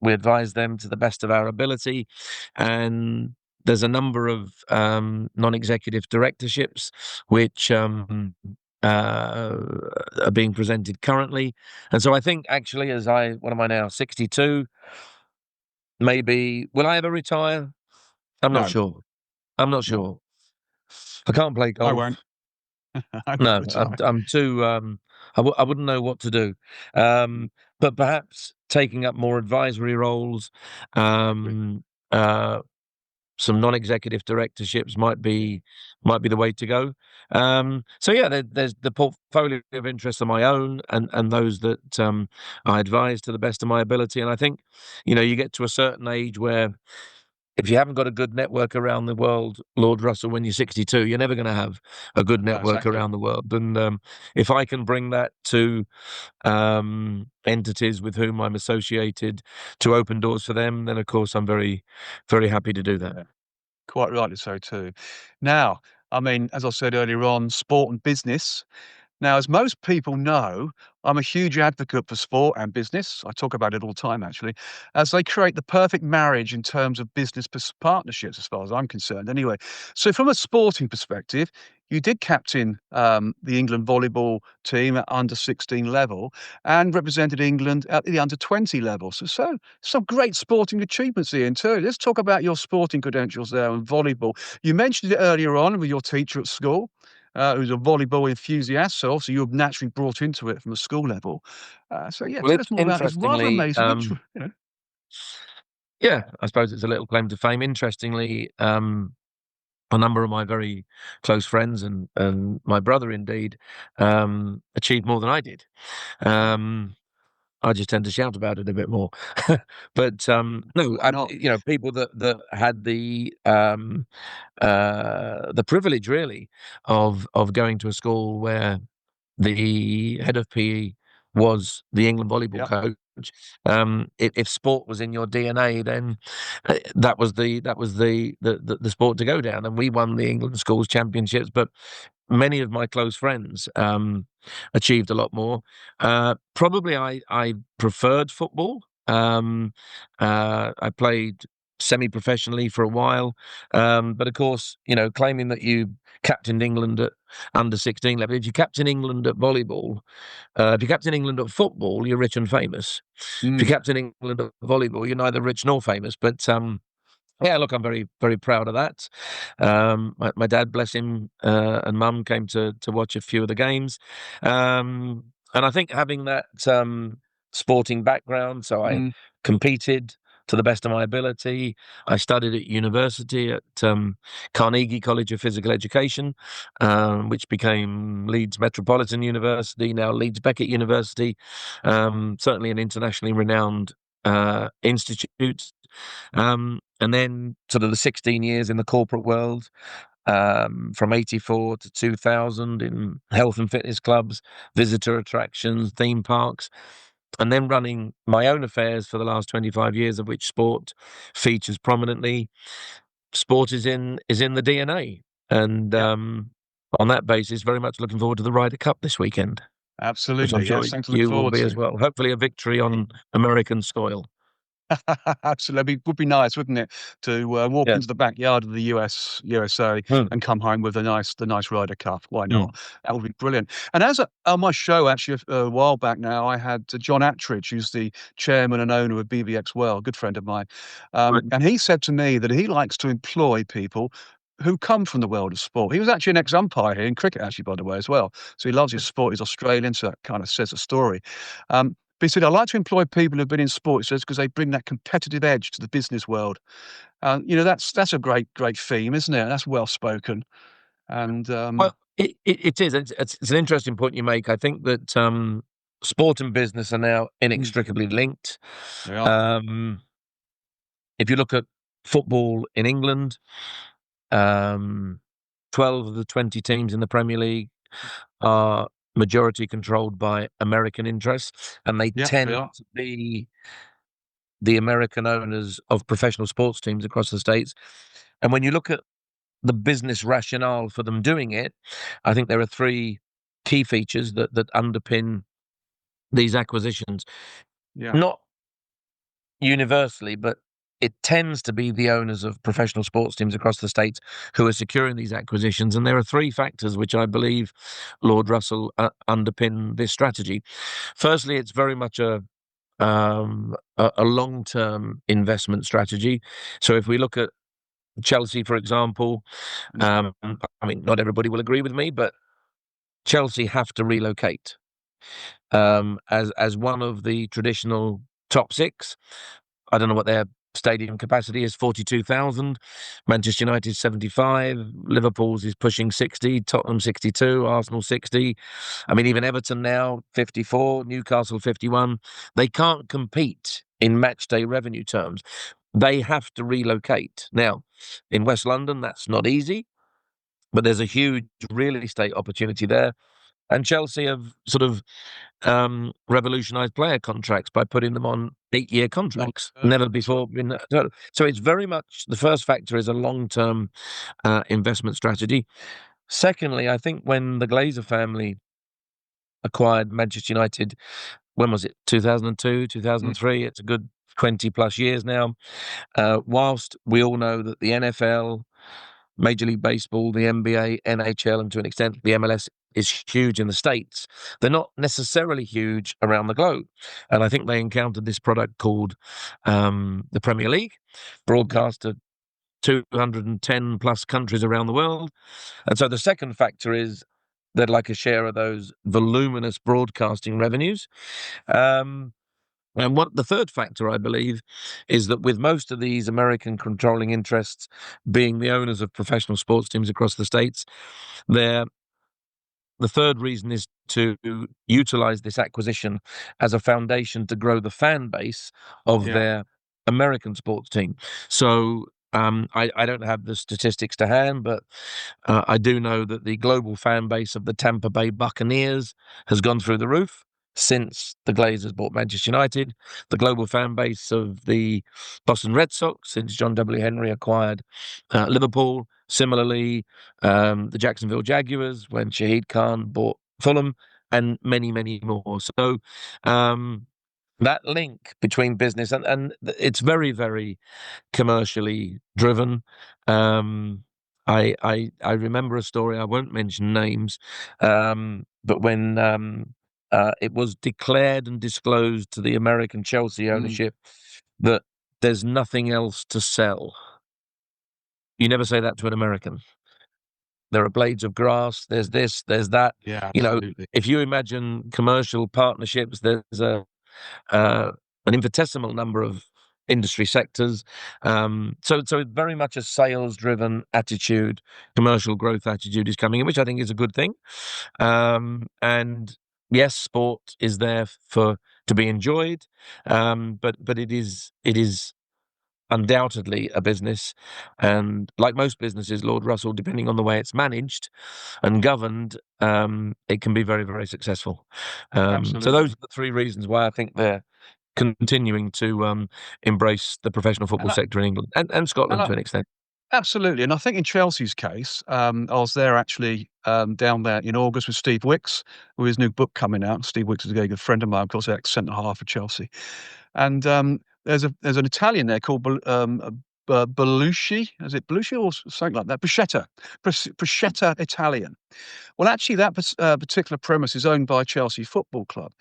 we advise them to the best of our ability. And there's a number of non-executive directorships which are being presented currently. And so I think actually, what am I now, 62? Maybe, will I ever retire? I'm not sure. I'm not sure. I can't play golf. I won't. No, I'm too. I wouldn't know what to do. But perhaps taking up more advisory roles, some non-executive directorships might be the way to go. So yeah, there's the portfolio of interests of my own and those that I advise to the best of my ability. And I think, you get to a certain age where if you haven't got a good network around the world, Lord Russell, when you're 62, you're never going to have a good network around the world. And if I can bring that to entities with whom I'm associated to open doors for them, then of course I'm very, very happy to do that. Yeah. Quite rightly so too. Now, I mean, as I said earlier on, sport and business. Now, as most people know, I'm a huge advocate for sport and business. I talk about it all the time, actually, as they create the perfect marriage in terms of business partnerships, as far as I'm concerned, anyway. So, from a sporting perspective, you did captain the England volleyball team at under 16 level and represented England at the under 20 level. So some great sporting achievements, Ian, too. Let's talk about your sporting credentials there in volleyball. You mentioned it earlier on with your teacher at school. Who's a volleyball enthusiast, so obviously you're naturally brought into it from a school level. So yeah, Well, tell us more about his rather amazing intro. Yeah, I suppose it's a little claim to fame. Interestingly, a number of my very close friends and my brother indeed achieved more than I did. I just tend to shout about it a bit more. But no, Why not? people that had the privilege really of going to a school where the head of PE was the England volleyball Yep. coach. If sport was in your DNA, then that was the sport to go down. And we won the England schools championships, but many of my close friends achieved a lot more. Probably I preferred football. I played semi-professionally for a while, but of course, claiming that you captained England at under 16 level. If you captain England at volleyball, if you captain England at football, you're rich and famous. If you captain England at volleyball, you're neither rich nor famous. But yeah, look, I'm very, very proud of that. My dad, bless him, and mum came to watch a few of the games. And I think having that sporting background, so I competed to the best of my ability. I studied at university at Carnegie College of Physical Education, which became Leeds Metropolitan University, now Leeds Beckett University, certainly an internationally renowned institute. And then sort of the 16 years in the corporate world, from 84 to 2000 in health and fitness clubs, visitor attractions, theme parks, and then running my own affairs for the last 25 years, of which sport features prominently. Sport is in the DNA. And on that basis, very much looking forward to the Ryder Cup this weekend. Absolutely. I'm sure Yes, something to look you will forward be to. as well. Hopefully a victory on American soil. Absolutely, would be nice, wouldn't it, to walk Yeah. into the backyard of the USA and come home with the nice Ryder Cup. Why not? That would be brilliant. And on my show actually a while back now, I had John Attridge, who's the chairman and owner of BBX Well, a good friend of mine, and he said to me that he likes to employ people who come from the world of sport. He was actually an ex-umpire here in cricket, actually, by the way, as well. So he loves his sport. He's Australian, so that kind of says a story. But he said, I like to employ people who've been in sports because they bring that competitive edge to the business world. That's a great theme, isn't it? That's well spoken. And well, it is. It's an interesting point you make. I think that sport and business are now inextricably linked. yeah. If you look at football in England, 12 of the 20 teams in the Premier League are majority controlled by American interests, and they tend to be the American owners of professional sports teams across the States. And when you look at the business rationale for them doing it, I think there are three key features that underpin these acquisitions. Yeah. Not universally, but it tends to be the owners of professional sports teams across the States who are securing these acquisitions. And there are three factors which I believe, Lord Russell, underpin this strategy. Firstly, it's very much a long-term investment strategy. So if we look at Chelsea, for example, I mean, not everybody will agree with me, but Chelsea have to relocate as one of the traditional top six. I don't know what their stadium capacity is, 42,000. Manchester United 75, Liverpool's is pushing 60, Tottenham 62, Arsenal 60. I mean, even Everton now 54, Newcastle 51. They can't compete in match day revenue terms. They have to relocate. Now, in West London, that's not easy, but there's a huge real estate opportunity there. And Chelsea have sort of revolutionized player contracts by putting them on 8-year contracts. Never before been. So it's very much, the first factor is a long-term investment strategy. Secondly, I think when the Glazer family acquired Manchester United, when was it? 2002, 2003? It's a good 20 plus years now. Whilst we all know that the NFL, Major League Baseball, the NBA, NHL, and to an extent the MLS is huge in the States, they're not necessarily huge around the globe. And I think they encountered this product called the Premier League, broadcast to 210 plus countries around the world. And so the second factor is they'd like a share of those voluminous broadcasting revenues. And what the third factor, I believe, is that with most of these American controlling interests being the owners of professional sports teams across the states, the third reason is to utilize this acquisition as a foundation to grow the fan base of their American sports team. So I don't have the statistics to hand, but I do know that the global fan base of the Tampa Bay Buccaneers has gone through the roof since the Glazers bought Manchester United. The global fan base of the Boston Red Sox since John W. Henry acquired Liverpool. Similarly, the Jacksonville Jaguars when Shahid Khan bought Fulham, and many, many more. So that link between business and it's very, very commercially driven. I remember a story. I won't mention names, but when it was declared and disclosed to the American Chelsea ownership that there's nothing else to sell. You never say that to an American. There are blades of grass. There's this. There's that. Yeah, you know, absolutely. if you imagine commercial partnerships, there's an infinitesimal number of industry sectors. So it's very much a sales-driven attitude, commercial growth attitude is coming in, which I think is a good thing. And yes, sport is there to be enjoyed, but it is undoubtedly a business, and like most businesses, Lord Russell, depending on the way it's managed and governed, it can be very, very successful. So those are the three reasons why I think they're continuing to embrace the professional football sector in England and Scotland to an extent. Absolutely. And I think in Chelsea's case, I was there actually down there in August with Steve Wicks, with his new book coming out. Steve Wicks is a very good friend of mine, of course, ex-centre-half for Chelsea. And there's an Italian there called Belushi. Is it Belushi or something like that? Bruschetta Italian. Well, actually, that particular premise is owned by Chelsea Football Club.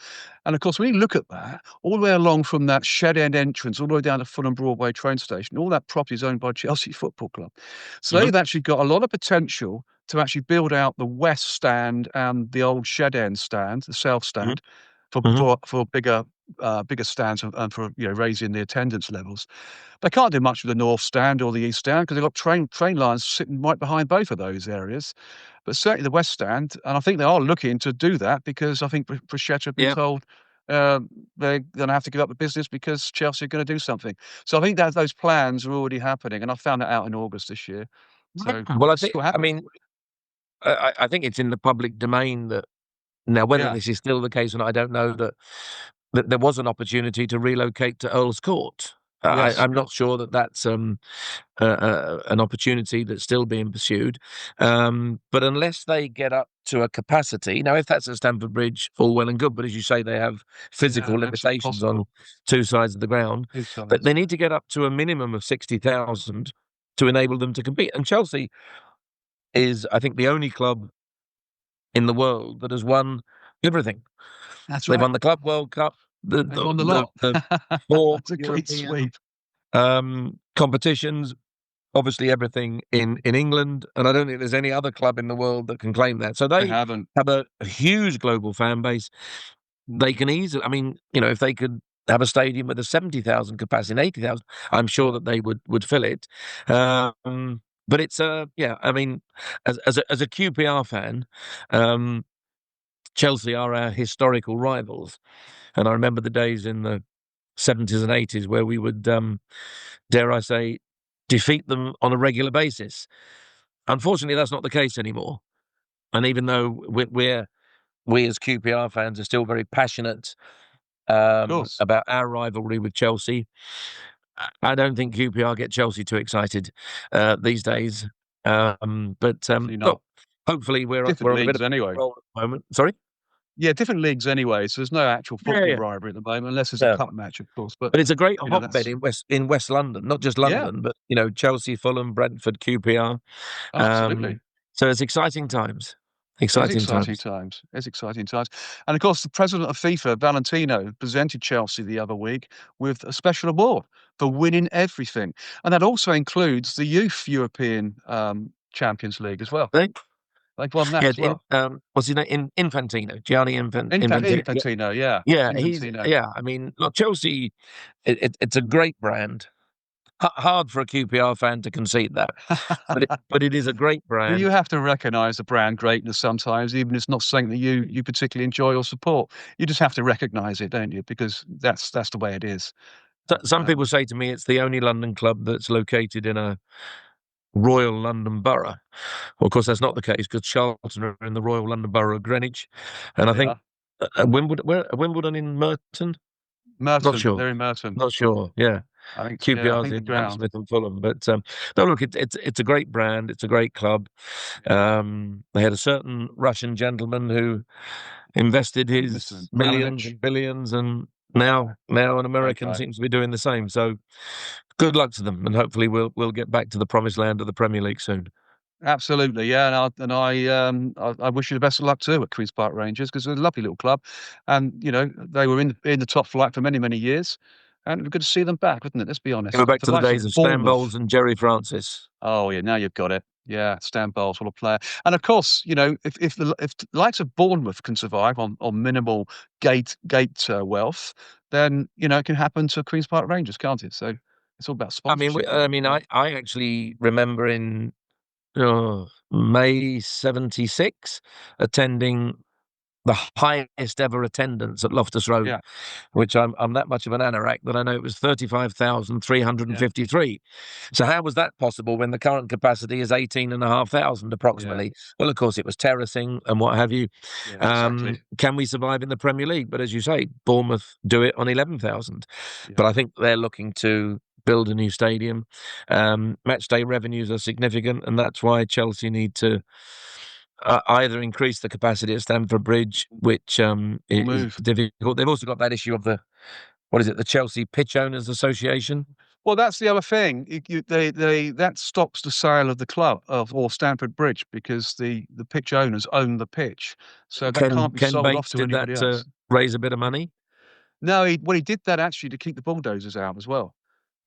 And of course, when you look at that, all the way along from that shed end entrance, all the way down to Fulham Broadway train station, all that property is owned by Chelsea Football Club. So they've actually got a lot of potential to actually build out the west stand and the old shed end stand, the south stand, for bigger stands and for raising the attendance levels. They can't do much with the north stand or the east stand because they've got train lines sitting right behind both of those areas. But certainly the west stand, and I think they are looking to do that because I think Bruschetta have been told they're going to have to give up the business because Chelsea are going to do something. So I think that those plans are already happening, and I found that out in August this year. So well, I think I think it's in the public domain that now whether this is still the case or not, I don't know, that there was an opportunity to relocate to Earl's Court. I'm not sure that that's an opportunity that's still being pursued. But unless they get up to a capacity, now if that's at Stamford Bridge, all well and good. But as you say, they have physical limitations on two sides of the ground. But they need to get up to a minimum of 60,000 to enable them to compete. And Chelsea is, I think, the only club in the world that has won everything. They've won the Club World Cup, the four That's a great sweep. Competitions, obviously everything in England, and I don't think there's any other club in the world that can claim that. So they have a huge global fan base. They can easily, if they could have a stadium with a 70,000 capacity and 80,000, I'm sure that they would fill it. But it's as a QPR fan, Chelsea are our historical rivals. And I remember the days in the 70s and 80s where we would, dare I say, defeat them on a regular basis. Unfortunately, that's not the case anymore. And even though we as QPR fans are still very passionate about our rivalry with Chelsea, I don't think QPR get Chelsea too excited these days. Look, hopefully we're on a bit of anyway. At the moment. Sorry? Yeah, different leagues anyway, so there's no actual football rivalry at the moment, unless there's a cup match, of course. But it's a great hotbed in West London, not just London, but Chelsea, Fulham, Brentford, QPR. Absolutely. So it's exciting times. It's exciting times. It's exciting times. And of course, the president of FIFA, Valentino, presented Chelsea the other week with a special award for winning everything. And that also includes the Youth European Champions League as well. They've won that Yeah, as well. what's his name? Infantino, Gianni Infantino. Infantino, yeah. Yeah, Infantino. I mean, look, Chelsea, it's a great brand. Hard for a QPR fan to concede that, but it is a great Well, you brand. have to recognise the brand greatness sometimes, even if it's not something that you particularly enjoy or support. You just have to recognise it, don't you? Because that's the way it is. Some people say to me it's the only London club that's located in a Royal London Borough. Well, of course, that's not the case because Charlton are in the Royal London Borough of Greenwich, and I They think are. Wimbledon in Merton. Not Merton, sure. they're in Merton. Not sure. Yeah. I think, yeah, I QPR's think the in ground. Hammersmith and Fulham, but no, look, it's a great brand. It's a great club. They had a certain Russian gentleman who invested Mr. his millions Abramovich. and billions, and now an Great American guy. seems to be doing the same. So good luck to them, and hopefully we'll get back to the promised land of the Premier League soon. Absolutely, yeah, I wish you the best of luck too at Queens Park Rangers because they're a lovely little club, and they were in the top flight for many years, and it was good to see them back, wasn't it? Let's be honest. Go back The to the likes days of of Stan Bournemouth. Bowles and Jerry Francis. Oh yeah, now you've got it. Yeah, Stan Bowles, what a player. And of course, if the likes of Bournemouth can survive on minimal gate wealth, then it can happen to Queens Park Rangers, can't it? So it's all about I mean, sponsorship, really. I actually remember in May '76 attending the highest ever attendance at Loftus Road, Yeah, which I'm that much of an anorak that I know it was 35,353. So how was that possible when the current capacity is 18,500 yeah, approximately? Well, of course, it was terracing and what have you. yeah, exactly. Can we survive in the Premier League? But as you say, Bournemouth do it on 11,000. Yeah. But I think they're looking to build a new stadium. Match day revenues are significant, and that's why Chelsea need to either increase the capacity at Stamford Bridge, which is Move. difficult. They've also got that issue of the Chelsea Pitch Owners Association. Well, that's the other thing. That stops the sale of the club or Stamford Bridge because the pitch owners own the pitch, so that can't be Ken sold off Bates to did that anybody to else. raise a bit of money. No, he did that actually to keep the bulldozers out as well,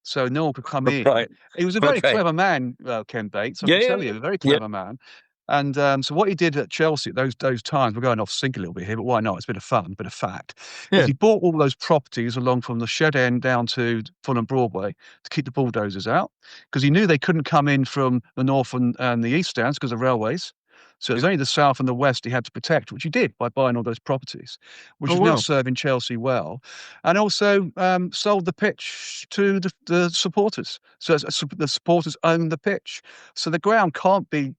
so no one could come in. Right. He was a very Okay. clever man, Ken Bates. I Yeah, can yeah, tell you, a very yeah. clever man. And so what he did at Chelsea at those times, we're going off sync a little bit here, but why not? It's a bit of fun, a bit of fact. Is Yeah. he bought all those properties along from the Shed End down to Fulham Broadway to keep the bulldozers out because he knew they couldn't come in from the north and the east stands because of railways. So it was only the south and the west he had to protect, which he did by buying all those properties, which Oh, is now wow. serving Chelsea well, and also sold the pitch to the supporters. So the supporters own the pitch, so the ground can't be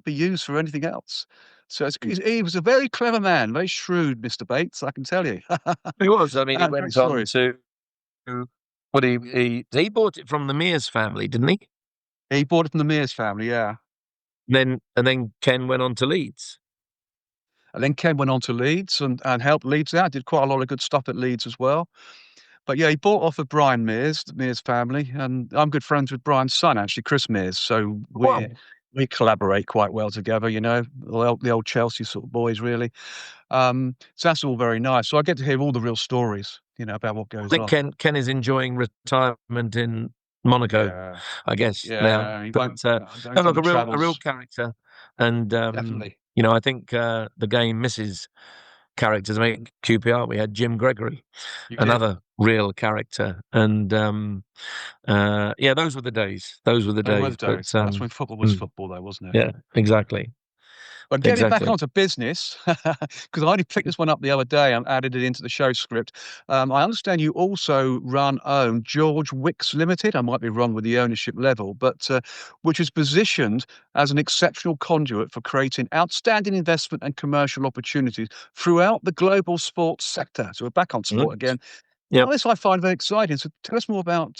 used for anything else. So he was a very clever man, very shrewd, Mr. Bates, I can tell you. He was. I mean, he And great went on stories. to what he bought it from the Mears family, didn't he? He bought it from the Mears family, yeah. And then Ken went on to Leeds. And then Ken went on to Leeds and helped Leeds out, did quite a lot of good stuff at Leeds as well. But yeah, he bought off of Brian Mears, the Mears family, and I'm good friends with Brian's son, actually, Chris Mears. So Wow. we collaborate quite well together, the old Chelsea sort of boys, really. So that's all very nice. So I get to hear all the real stories, about what I goes think on. Ken is enjoying retirement in Monaco, Yeah, I guess now. yeah, he But won't. I don't no, think look, he a real travels. character, and Definitely, I think the game misses characters. I mean, QPR, we had Jim Gregory, you did. another real character, and yeah, those were the days. Those were the They were days. the But days. That's when football was mm, football, though, wasn't it? yeah, exactly, But getting back exactly. onto business, because I only picked this one up the other day and added it into the show script. I understand you also own George Wicks Limited. I might be wrong with the ownership level, but which is positioned as an exceptional conduit for creating outstanding investment and commercial opportunities throughout the global sports sector. So we're back on Mm, sport again. yep. Now, this I find very exciting. So tell us more about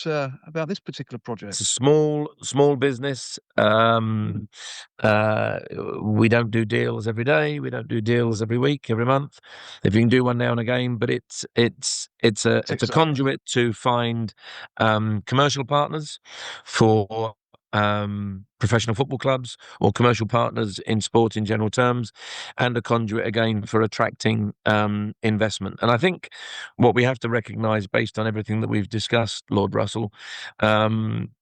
this particular It's a project. small business. Mhm. We don't do deals every day. We don't do deals every week, every month. If you can do one now and again, but it's a Ticks over. conduit to find commercial partners for professional football clubs or commercial partners in sport in general terms, and a conduit again for attracting investment. And I think what we have to recognise, based on everything that we've discussed, Lord Russell,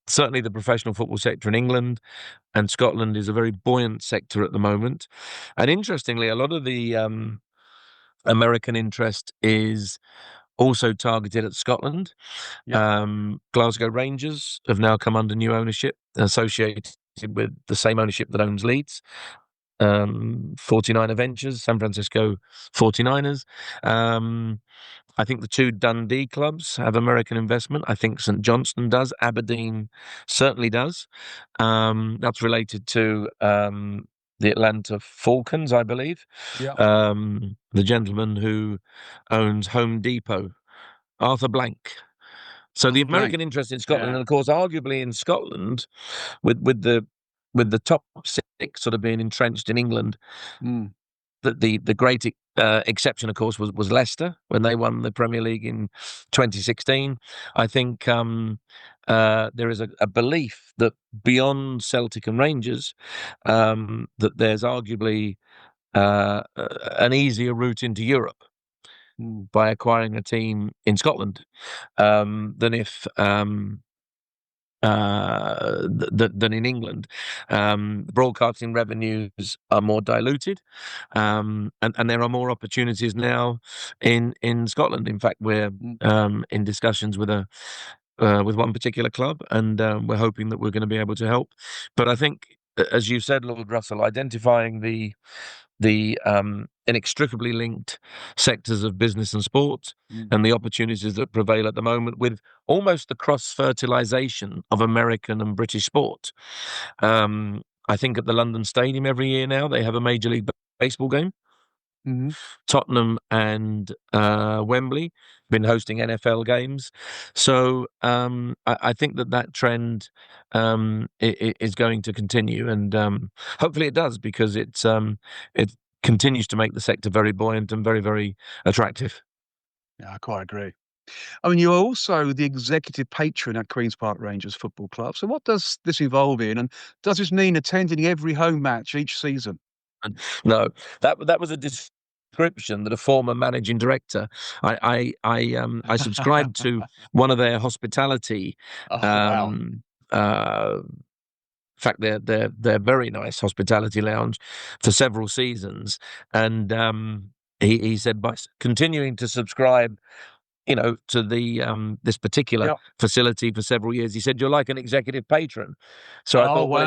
certainly the professional football sector in England and Scotland is a very buoyant sector at the moment. And interestingly, a lot of the American interest is also targeted at Scotland. Yep. Glasgow Rangers have now come under new ownership, associated with the same ownership that owns Leeds. 49er Ventures, San Francisco 49ers. I think the two Dundee clubs have American investment. I think St Johnstone does. Aberdeen certainly does. That's related to the Atlanta Falcons, I believe. Yeah. The gentleman who owns Home Depot, Arthur Blank. So the American interest in Scotland, and of course, arguably in Scotland, with the top six sort of being entrenched in England, the great exception, of course, was Leicester when they won the Premier League in 2016. I think there is a belief that beyond Celtic and Rangers, that there's arguably an easier route into Europe by acquiring a team in Scotland than if than in England. Broadcasting revenues are more diluted, and there are more opportunities now in Scotland. In fact, we're in discussions with one particular club, and we're hoping that we're going to be able to help. But I think, as you said, Lord Russell, identifying the inextricably linked sectors of business and sport and the opportunities that prevail at the moment, with almost the cross-fertilization of American and British sport. I think at the London Stadium every year now, they have a Major League Baseball game. Tottenham and Wembley been hosting NFL games. So I think that trend is going to continue, and hopefully it does, because it continues to make the sector very buoyant and very, very attractive. Yeah, I quite agree. I mean, you're also the executive patron at Queen's Park Rangers Football Club. So what does this involve in, and does this mean attending every home match each season? No, that was a description that a former managing director. I subscribed to one of their hospitality. In fact, their very nice hospitality lounge for several seasons, and he said, by continuing to subscribe, to the this particular facility for several years, he said, you're like an executive patron. So I thought, well,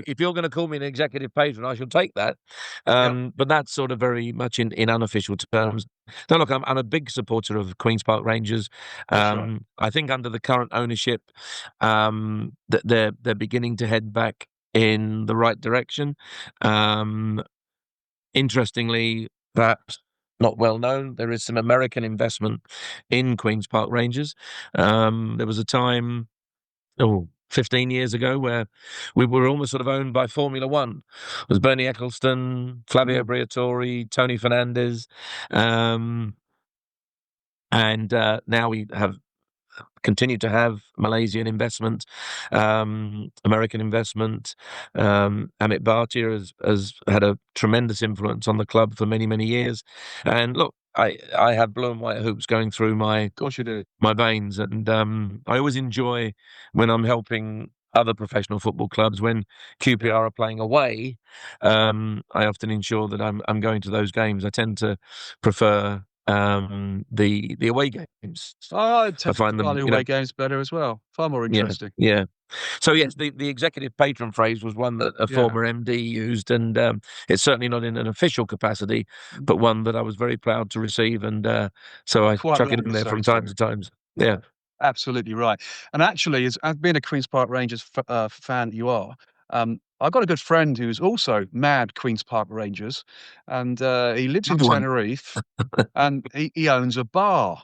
if you're going to call me an executive patron, I shall take that. But that's sort of very much in unofficial terms. So look, I'm a big supporter of Queen's Park Rangers. I think under the current ownership, that they're beginning to head back in the right direction. Interestingly, perhaps not well known, there is some American investment in Queen's Park Rangers. There was a time, 15 years ago, where we were almost sort of owned by Formula One. It was Bernie Ecclestone, Flavio Briatore, Tony Fernandez, and now we have continued to have Malaysian investment, American investment. Amit Bhatia has had a tremendous influence on the club for many, many years. And look, I have blue and white hoops going through my veins, and I always enjoy when I'm helping other professional football clubs. When QPR are playing away, I often ensure that I'm going to those games. I tend to prefer the away games. I find the away games better as well. Far more interesting. Yeah. So yes, the executive patron phrase was one that a former MD used, and it's certainly not in an official capacity, but one that I was very proud to receive, and so I chuck it in there from time to time. Yeah. Absolutely right. And actually, as being a Queen's Park Rangers fan you are, I've got a good friend who's also mad Queen's Park Rangers, and he lives in Tenerife, and he owns a bar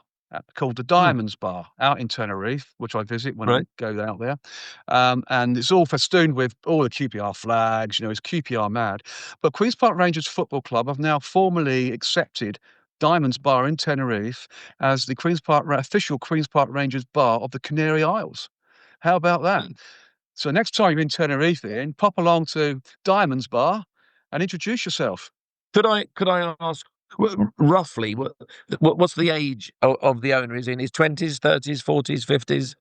called the Diamonds Bar out in Tenerife, which I visit when I go out there. And it's all festooned with all the QPR flags, it's QPR mad. But Queen's Park Rangers Football Club have now formally accepted Diamonds Bar in Tenerife as the official Queen's Park Rangers bar of the Canary Isles. How about that? So next time you're in Tenerife, Ian, pop along to Diamond's Bar and introduce yourself. Could I ask roughly what's the age of the owner? Is he in his 20s, 30s, 40s, 50s?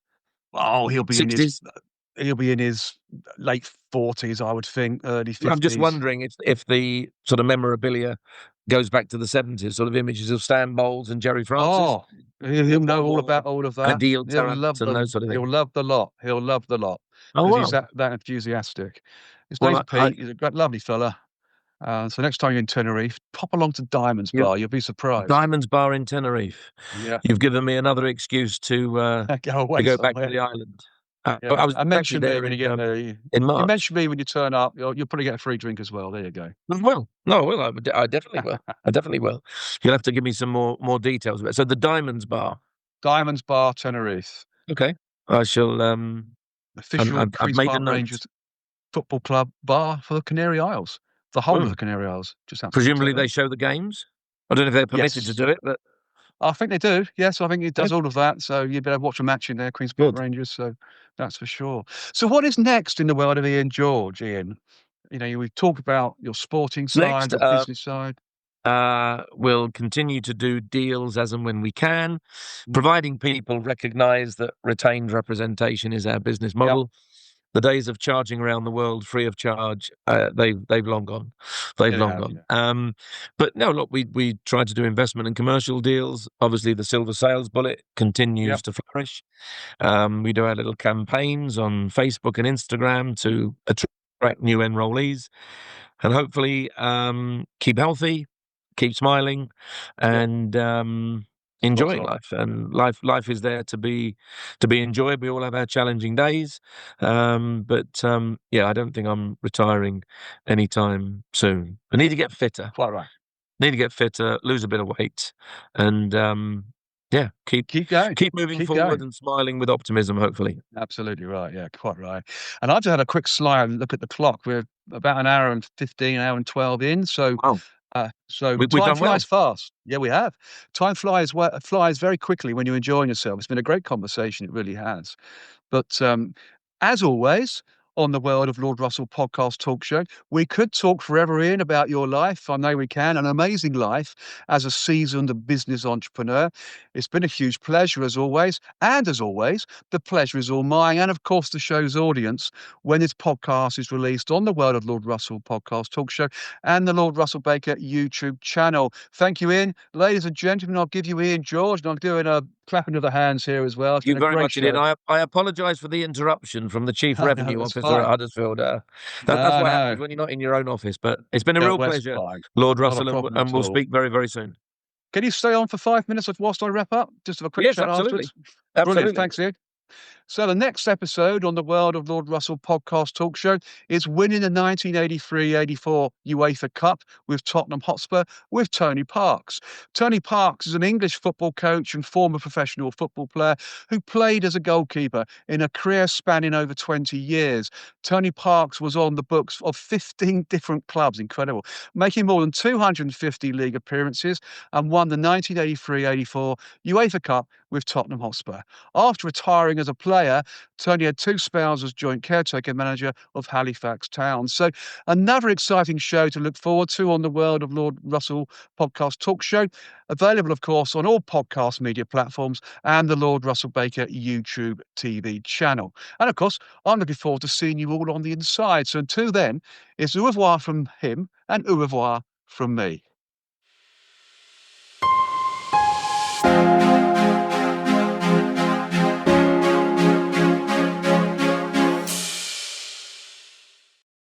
Oh, 60s? he'll be in his late 40s, I would think, early 50s. I'm just wondering if the sort of memorabilia goes back to the 70s, sort of images of Stan Bowles and Jerry Francis. Oh, he'll know all about all of that. Adil Taarabt and those sort of things. He'll love the lot. He'll love the lot. Oh, because wow. he's that enthusiastic. His name's Pete. He's a great, lovely fella. So next time you're in Tenerife, pop along to Diamond's Bar. You'll be surprised. Diamond's Bar in Tenerife. Yeah. You've given me another excuse to go back to the island. I mentioned me when you get there. In March. You mentioned me when you turn up. You'll probably get a free drink as well. There you go. Well, no, I definitely will. I definitely will. You'll have to give me some more details about it. So the Diamond's Bar. Diamond's Bar, Tenerife. Okay. I shall official Queen's Park Rangers Football Club bar for the Canary Isles. The whole of the Canary Isles. Presumably they show the games? I don't know if they're permitted to do it, but I think they do. Yes, I think it does all of that. So you better watch a match in there, Queen's Park Rangers. So that's for sure. So what is next in the world of Ian George, Ian? You know, we talk about your sporting side, your business side. We'll continue to do deals as and when we can, providing people recognise that retained representation is our business model. Yep. The days of charging around the world free of charge, they've long gone. They've long gone. Yeah. But no, look, we try to do investment and commercial deals. Obviously, the Silver Sales Bullet continues to flourish. We do our little campaigns on Facebook and Instagram to attract new enrollees, and hopefully keep healthy, keep smiling, and enjoying life. And life is there to be enjoyed. We all have our challenging days, but I don't think I'm retiring anytime soon. I need to get fitter. Quite right. Need to get fitter, lose a bit of weight, and keep going, keep moving forward and smiling with optimism. Hopefully, absolutely right. Yeah, quite right. And I've just had a quick slide and look at the clock. We're about an hour and 15, an hour and 12 in. So. Wow. Time flies fast. Yeah, we have. Time flies very quickly when you're enjoying yourself. It's been a great conversation. It really has. But as always, on the World of Lord Russell podcast talk show, we could talk forever, Ian, about your life. I know we can. An amazing life as a seasoned business entrepreneur. It's been a huge pleasure as always. And as always, the pleasure is all mine. And of course, the show's audience when this podcast is released on the World of Lord Russell podcast talk show and the Lord Russell Baker YouTube channel. Thank you, Ian. Ladies and gentlemen, I'll give you Ian George, and I'm doing a clapping of the hands here as well. Thank you very much, Ian. I apologise for the interruption from the Chief Revenue Officer at Huddersfield. That's what happens when you're not in your own office. But it's been a real pleasure, Lord Russell, and we'll speak very, very soon. Can you stay on for 5 minutes whilst I wrap up? Just have a quick chat afterwards? Absolutely. Brilliant. Thanks, Ian. So the next episode on the World of Lord Russell podcast talk show is winning the 1983-84 UEFA Cup with Tottenham Hotspur with Tony Parks. Tony Parks is an English football coach and former professional football player who played as a goalkeeper in a career spanning over 20 years. Tony Parks was on the books of 15 different clubs, incredible, making more than 250 league appearances and won the 1983-84 UEFA Cup with Tottenham Hotspur. After retiring as a player, Tony had 2 spells as joint caretaker manager of Halifax Town. So another exciting show to look forward to on the World of Lord Russell podcast talk show. Available, of course, on all podcast media platforms and the Lord Russell Baker YouTube TV channel. And, of course, I'm looking forward to seeing you all on the inside. So until then, it's au revoir from him and au revoir from me.